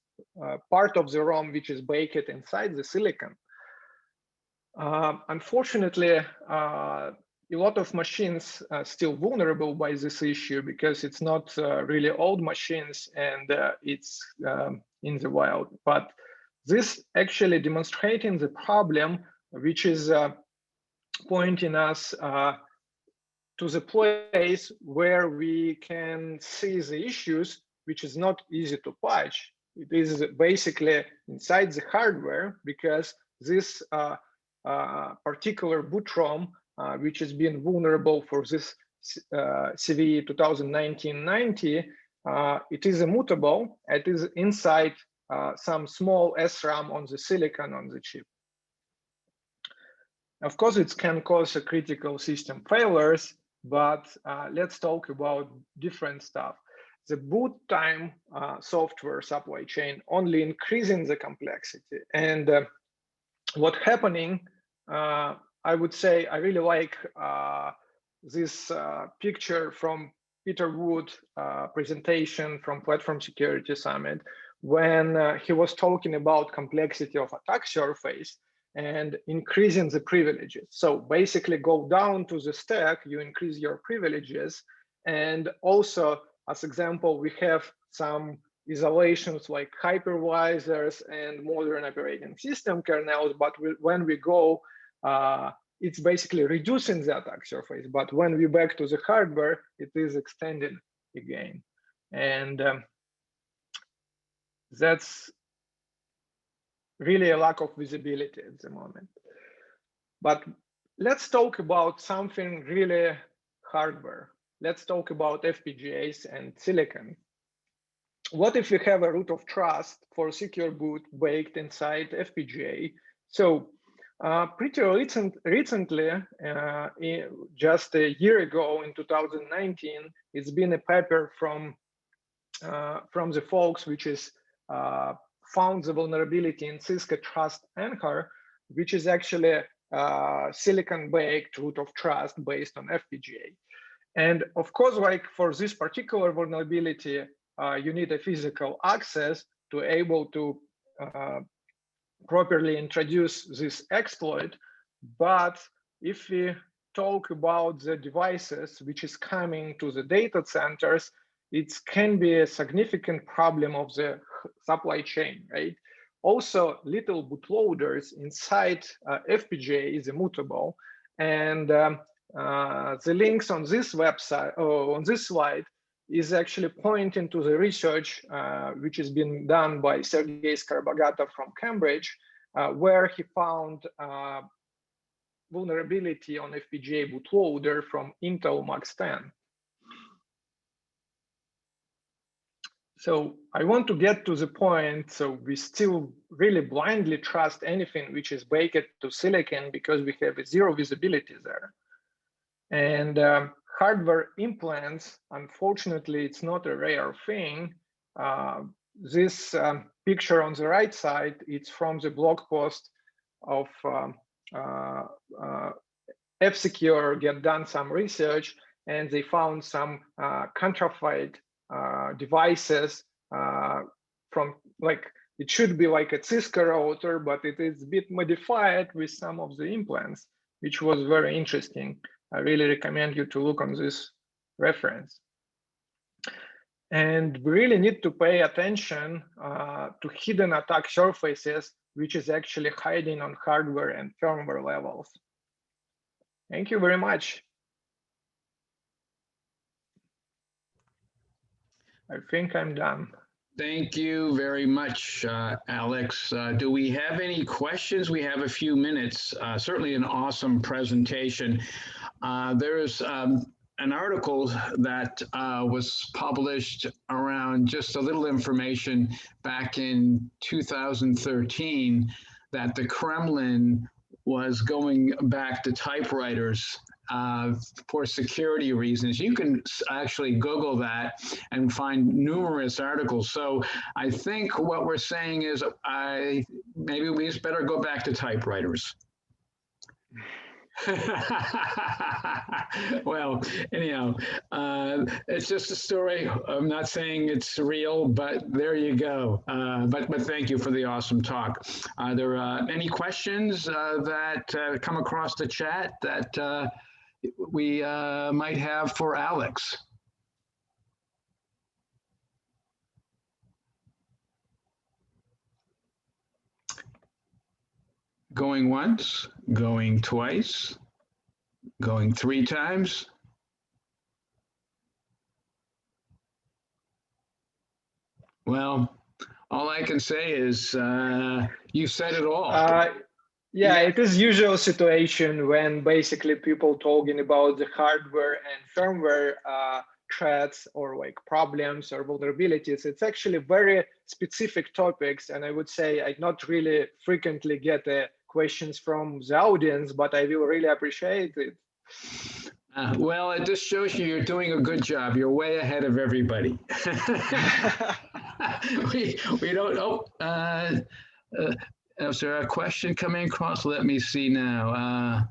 part of the ROM which is baked inside the silicon. Unfortunately, a lot of machines are still vulnerable by this issue, because it's not really old machines, and it's in the wild. But this actually demonstrating the problem, which is pointing us to the place where we can see the issues, which is not easy to patch. It is basically inside the hardware, because this particular boot ROM, which has been vulnerable for this CVE 2019-90, it is immutable. It is inside some small SRAM on the silicon on the chip. Of course, it can cause a critical system failures, but let's talk about different stuff. The boot time software supply chain only increasing the complexity. And what happening, I would say, I really like this picture from Peter Wood presentation from Platform Security Summit, when he was talking about complexity of attack surface and increasing the privileges. So basically go down to the stack, you increase your privileges. And also, as example, we have some isolations like hypervisors and modern operating system kernels, but when we go, it's basically reducing the attack surface. But when we back to the hardware, it is extended again. And that's really a lack of visibility at the moment. But let's talk about something really hardware. Let's talk about FPGAs and silicon. What if you have a root of trust for secure boot baked inside FPGA? So pretty recently, just a year ago in 2019, it's been a paper from the folks which is found the vulnerability in Cisco Trust Anchor, which is actually silicon-baked root of trust based on FPGA. And of course, like for this particular vulnerability, you need a physical access to able to properly introduce this exploit. But if we talk about the devices which is coming to the data centers, it can be a significant problem of the supply chain, right? Also, little bootloaders inside FPGA is immutable, and the links on this website or on this slide is actually pointing to the research which has been done by Sergei Skorobogatov from Cambridge, where he found vulnerability on FPGA bootloader from Intel Max 10. So I want to get to the point, so we still really blindly trust anything which is baked to silicon because we have zero visibility there. And hardware implants, unfortunately, it's not a rare thing. This picture on the right side, it's from the blog post of F-Secure get done some research, and they found some counterfeit devices from, like, it should be like a Cisco router, but it is a bit modified with some of the implants, which was very interesting. I really recommend you to look on this reference. And we really need to pay attention to hidden attack surfaces, which is actually hiding on hardware and firmware levels. Thank you very much. I think I'm done. Thank you very much, Alex. Do we have any questions? We have a few minutes. Certainly an awesome presentation. There's an article that was published around just a little information back in 2013 that the Kremlin was going back to typewriters for security reasons. You can actually Google that and find numerous articles. So I think what we're saying is maybe we just better go back to typewriters. Well, anyhow, it's just a story. I'm not saying it's real, but there you go. But thank you for the awesome talk. Are there any questions that come across the chat that we might have for Alex? Going once, going twice, going 3 times. Well, all I can say is you said it all. Yeah, it is usual situation when basically people talking about the hardware and firmware threats or like problems or vulnerabilities. It's actually very specific topics, and I would say I not really frequently get questions from the audience, but I will really appreciate it. Well, it just shows you're doing a good job. You're way ahead of everybody. we don't. Is there a question coming across? Let me see now.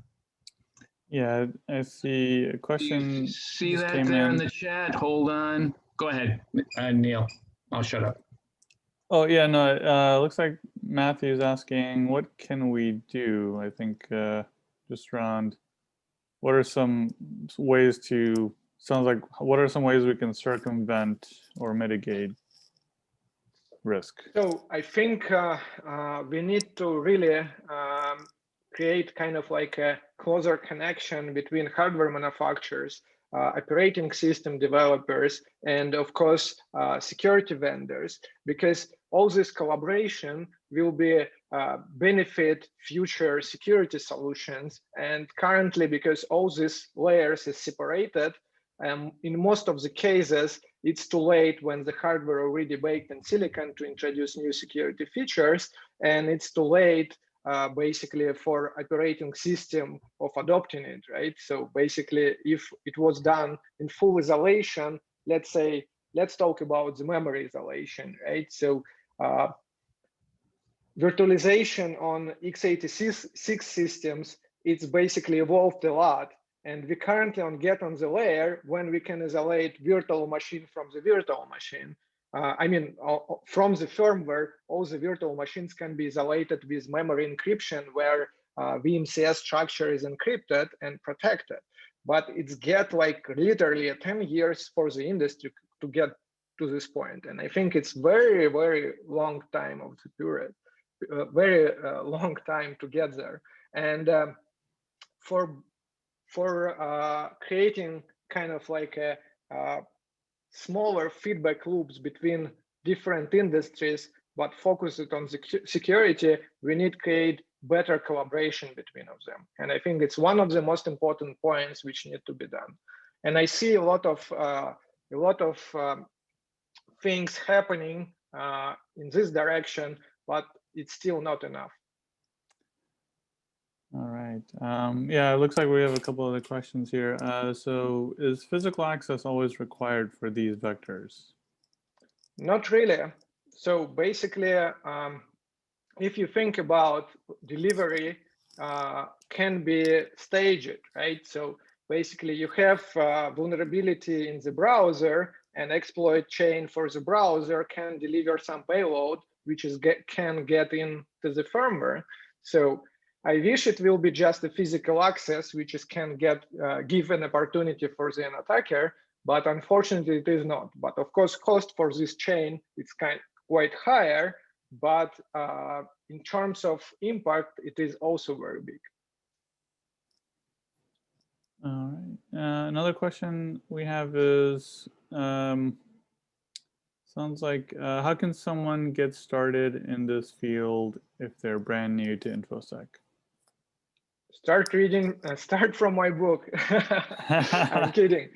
Yeah, I see a question. See that there in the chat? Hold on. Go ahead, Neil. I'll shut up. Oh, yeah, no, it looks like Matthew's asking, what can we do? I think just around, what are some ways to, sounds like, what are some ways we can circumvent or mitigate risk? So I think we need to really create kind of like a closer connection between hardware manufacturers, operating system developers, and of course, security vendors, because all this collaboration will be benefit future security solutions. And currently, because all these layers is separated, in most of the cases, it's too late when the hardware already baked in silicon to introduce new security features, and it's too late basically for operating system of adopting it, right? So basically, if it was done in full isolation, let's say, let's talk about the memory isolation, right? So virtualization on x86 systems, it's basically evolved a lot. And we currently get on the layer when we can isolate virtual machine from the virtual machine. I mean, from the firmware, all the virtual machines can be isolated with memory encryption, where VMCS structure is encrypted and protected. But it's get like literally 10 years for the industry to get to this point. And I think it's very, very long time of the period, very long time to get there. And for creating kind of like a smaller feedback loops between different industries, but focus it on security, we need to create better collaboration between of them. And I think it's one of the most important points which need to be done. And I see a lot of things happening in this direction, but it's still not enough. All right. Yeah, it looks like we have a couple other questions here. So is physical access always required for these vectors? Not really. So basically, if you think about delivery, can be staged, right? So basically you have vulnerability in the browser, and exploit chain for the browser can deliver some payload, which is can get into the firmware. So I wish it will be just a physical access, which is can get give an opportunity for the attacker, but unfortunately it is not. But of course, cost for this chain it's quite higher, but in terms of impact, it is also very big. All right. Another question we have is, sounds like, how can someone get started in this field if they're brand new to InfoSec? Start reading, start from my book. I'm kidding.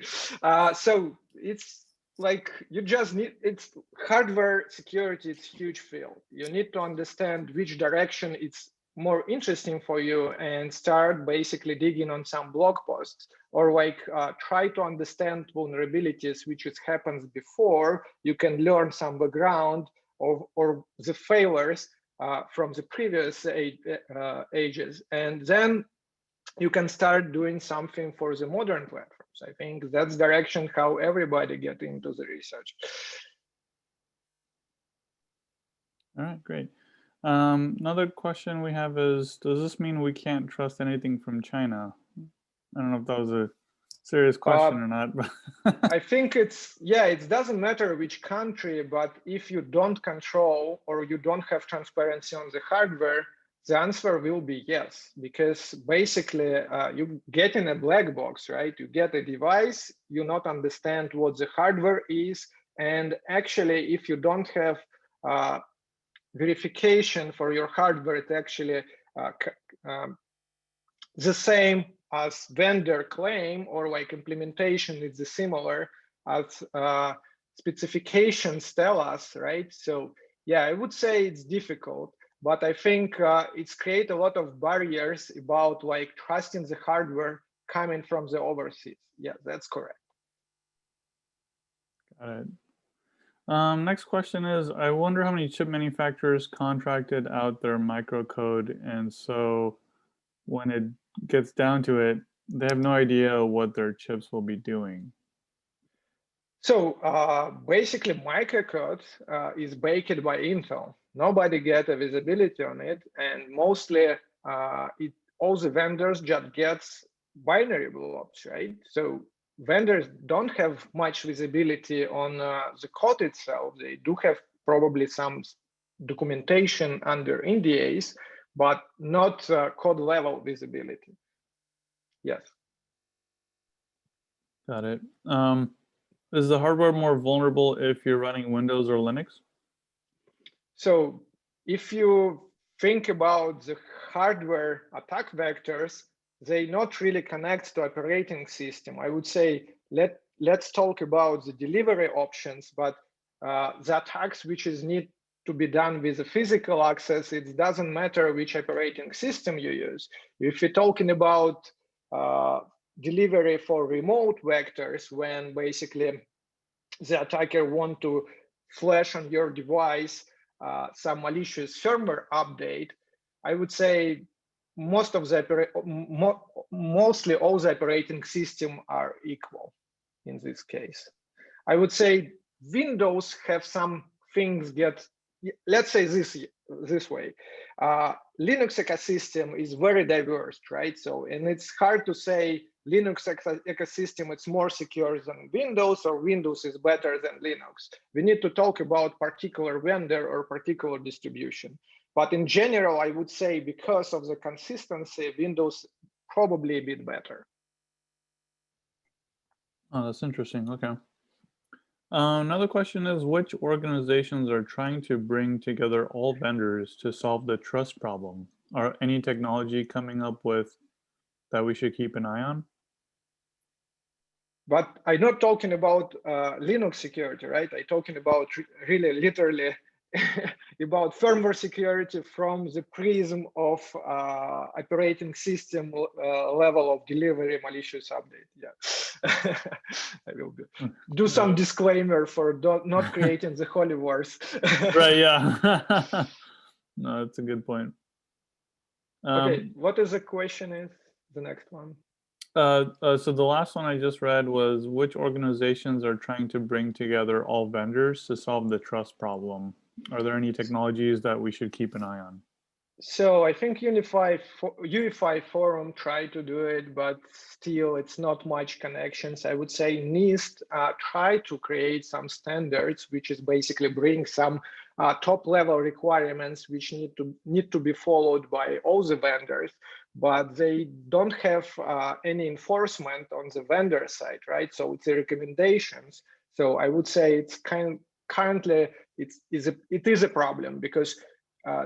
So it's like you just need, it's hardware security, it's a huge field. You need to understand which direction it's more interesting for you and start basically digging on some blog posts, or like try to understand vulnerabilities which has happened before. You can learn some background or the failures from the previous ages, and then you can start doing something for the modern platforms. I think that's direction how everybody get into the research. All right, great. Another question we have is, does this mean we can't trust anything from China? I don't know if that was a serious question or not. I think it's, yeah, it doesn't matter which country, but if you don't control or you don't have transparency on the hardware, the answer will be yes, because basically you get in a black box, right? You get a device, you not understand what the hardware is. And actually, if you don't have verification for your hardware, it's actually the same as vendor claim, or like implementation is similar as specifications tell us, right? So yeah, I would say it's difficult, but I think it's create a lot of barriers about like trusting the hardware coming from the overseas. Yeah, that's correct. Got it. Next question is, I wonder how many chip manufacturers contracted out their microcode, and so when it gets down to it, they have no idea what their chips will be doing. So basically, microcode is baked by Intel. Nobody get a visibility on it, and mostly all the vendors just gets binary blobs, right? So vendors don't have much visibility on the code itself. They do have probably some documentation under NDAs, but not code level visibility. Yes. Got it. Is the hardware more vulnerable if you're running Windows or Linux? So if you think about the hardware attack vectors, they not really connect to operating system. I would say let's talk about the delivery options, but the attacks which is need to be done with a physical access, it doesn't matter which operating system you use. If you're talking about delivery for remote vectors, when basically the attacker want to flash on your device some malicious firmware update, I would say mostly all the operating system are equal in this case. I would say Windows have some things get, let's say this way. Linux ecosystem is very diverse, right? So, and it's hard to say Linux ecosystem it's more secure than Windows or Windows is better than Linux. We need to talk about particular vendor or particular distribution. But in general, I would say because of the consistency, Windows probably a bit better. Oh, that's interesting. Okay. Another question is, which organizations are trying to bring together all vendors to solve the trust problem? Are any technology coming up with that we should keep an eye on? But I'm not talking about Linux security, right? I'm talking about really literally about firmware security from the prism of operating system level of delivery malicious update. Yeah, I will do some disclaimer for not creating the holy wars. Right, yeah. No, that's a good point. Okay, what is the question is the next one? So the last one I just read was, which organizations are trying to bring together all vendors to solve the trust problem? Are there any technologies that we should keep an eye on? So I think Unify Forum tried to do it, but still it's not much connections. I would say NIST tried to create some standards, which is basically bring some top level requirements which need to be followed by all the vendors, but they don't have any enforcement on the vendor side, right? So it's the recommendations. So I would say it's currently it is a problem because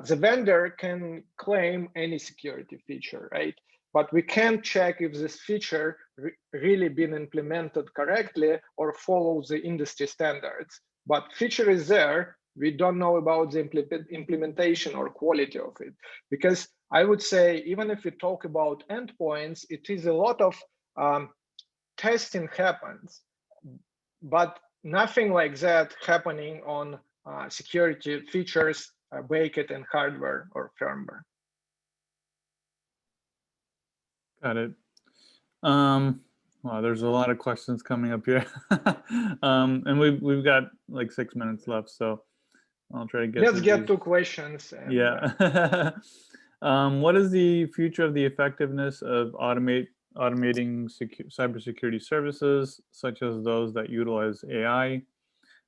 the vendor can claim any security feature, right? But we can't check if this feature really been implemented correctly or follows the industry standards. But feature is there. We don't know about the implementation or quality of it. Because I would say, even if we talk about endpoints, it is a lot of testing happens, but nothing like that happening on security features baked in hardware or firmware. Got it. Wow, there's a lot of questions coming up here. And we've got like 6 minutes left, so I'll try to get Let's get these. 2 questions. And, yeah. What is the future of the effectiveness of automating cybersecurity services, such as those that utilize AI?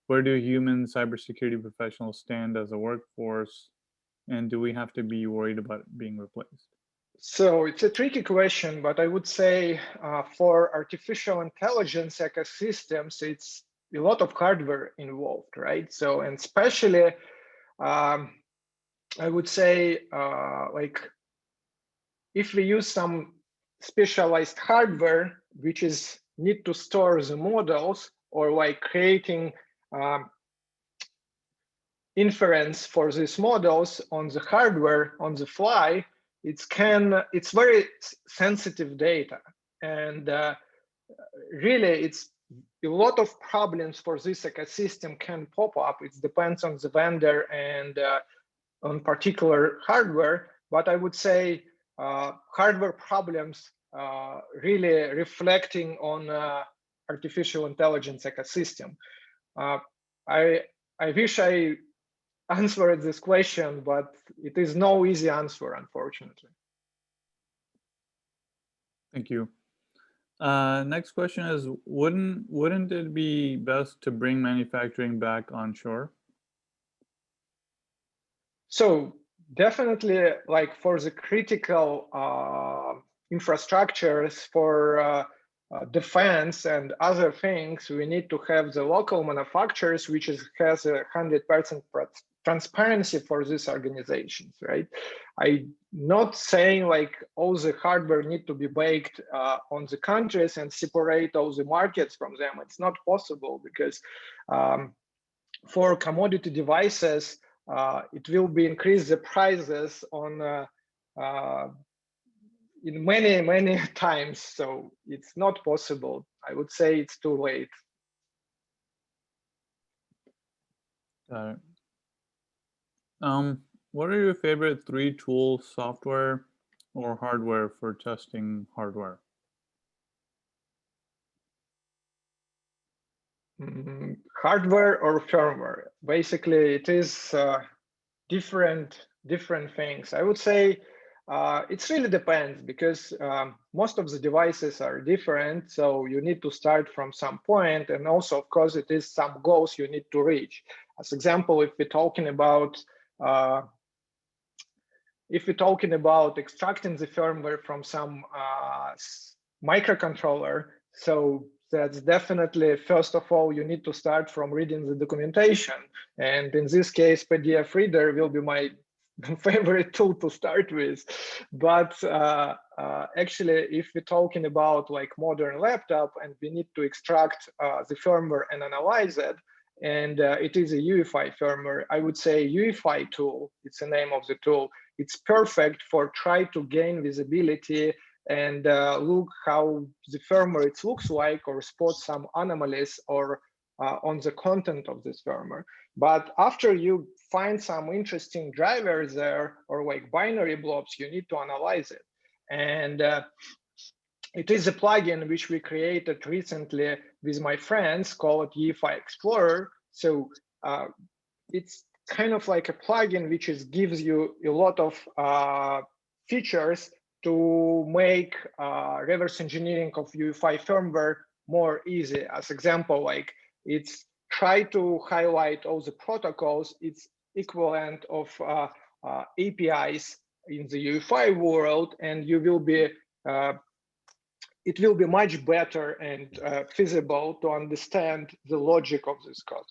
Where do human cybersecurity professionals stand as a workforce? And do we have to be worried about being replaced? So it's a tricky question, but I would say for artificial intelligence ecosystems, it's a lot of hardware involved, right? So, and especially, I would say, like, if we use some specialized hardware, which is need to store the models or like creating inference for these models on the hardware on the fly, it's very sensitive data, and really it's a lot of problems for this ecosystem can pop up. It depends on the vendor and on particular hardware, but I would say hardware problems really reflecting on artificial intelligence ecosystem. I wish I answered this question, but it is no easy answer, unfortunately. Thank you. Next question is, wouldn't it be best to bring manufacturing back onshore? So definitely, like for the critical infrastructures for defense and other things, we need to have the local manufacturers, which has 100% transparency for these organizations, right? I'm not saying like all the hardware need to be baked on the countries and separate all the markets from them. It's not possible because for commodity devices, it will be increase the prices on in many times. So it's not possible. I would say it's too late. Got it. What are your favorite 3 tools, software or hardware, for testing hardware? Hardware or firmware? Basically, it is different things. I would say it really depends, because most of the devices are different. So you need to start from some point, and also, of course, it is some goals you need to reach. As example, if we're talking about extracting the firmware from some microcontroller, so that's definitely, first of all, you need to start from reading the documentation. And in this case, PDF reader will be my favorite tool to start with. But actually, if we're talking about like modern laptop and we need to extract the firmware and analyze it, and it is a UEFI firmware, I would say UEFI tool, it's the name of the tool. It's perfect for try to gain visibility and look how the firmware it looks like, or spot some anomalies or on the content of this firmware. But after you find some interesting drivers there, or like binary blobs, you need to analyze it. And it is a plugin which we created recently with my friends called UEFI Explorer. So it's kind of like a plugin which gives you a lot of features to make reverse engineering of UEFI firmware more easy. As example, like it's try to highlight all the protocols. It's equivalent of APIs in the UEFI world, and you will be it will be much better and feasible to understand the logic of this code.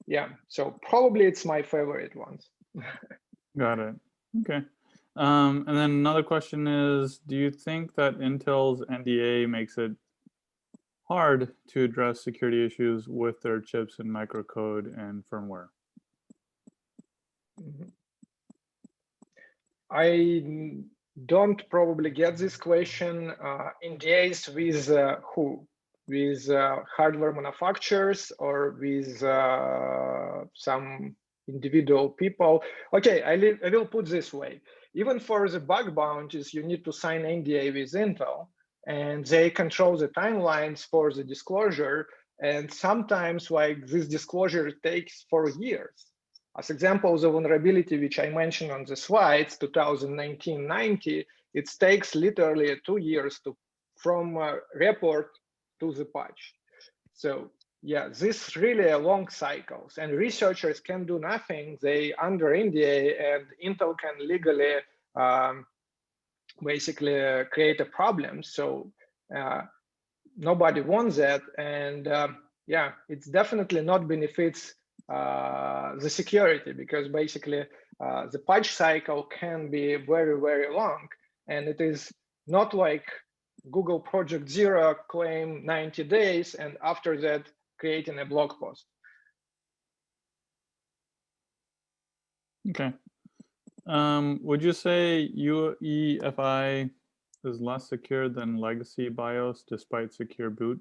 Yeah, so probably it's my favorite ones. Got it. Okay. And then another question is, do you think that Intel's NDA makes it hard to address security issues with their chips in microcode and firmware? I don't probably get this question. NDAs with who? With hardware manufacturers or with some individual people? Okay, I will put this way. Even for the bug bounties, you need to sign NDA with Intel, and they control the timelines for the disclosure. And sometimes like this disclosure takes for years. As examples of vulnerability, which I mentioned on the slides, 2019-90, it takes literally 2 years from report to the patch. So yeah, this really long cycles, and researchers can do nothing. They under NDA, and Intel can legally basically create a problem. So nobody wants that, and yeah, it's definitely not benefits the security, because basically the patch cycle can be very, very long, and it is not like Google Project Zero claim 90 days and after that creating a blog post. Okay. Would you say UEFI is less secure than legacy BIOS despite secure boot?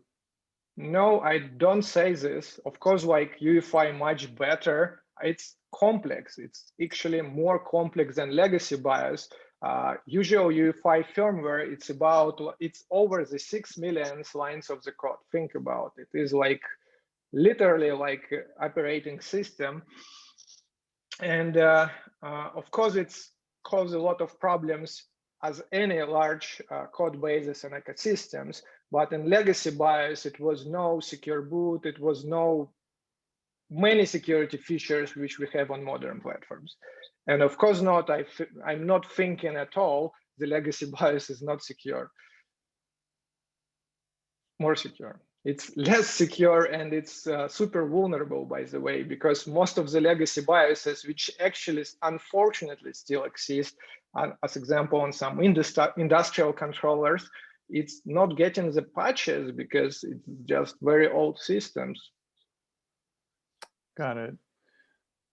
No, I don't say this. Of course, like UEFI much better. It's complex. It's actually more complex than legacy BIOS. Usual UEFI firmware, it's over the 6 million lines of the code. Think about it. It is like literally like operating system. And of course, it's caused a lot of problems as any large code bases and ecosystems. But in legacy BIOS, it was no secure boot. It was no many security features which we have on modern platforms. And of course not, I'm not thinking at all the legacy BIOS is not secure. More secure. It's less secure, and it's super vulnerable, by the way, because most of the legacy BIOSes, which actually unfortunately still exist, as example on some industrial controllers, it's not getting the patches because it's just very old systems. Got it.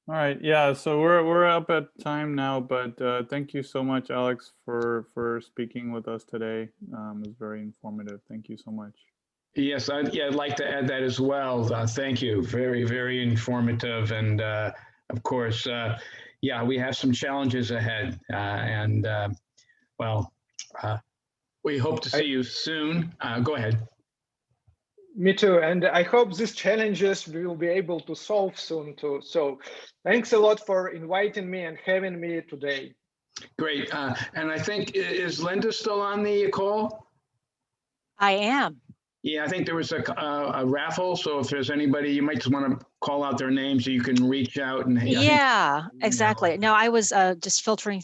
All right. Yeah. So we're up at time now, but thank you so much, Alex, for speaking with us today. It was very informative. Thank you so much. Yes, I'd like to add that as well. Thank you. Very, very informative. And of course, yeah, we have some challenges ahead. Well, we hope to see you soon. Go ahead. Me too, and I hope these challenges we will be able to solve soon too. So thanks a lot for inviting me and having me today. Great. And I think, is Linda still on the call? I am. Yeah, I think there was a raffle. So if there's anybody, you might just want to call out their names so you can reach out and Yeah, exactly. No, I was just filtering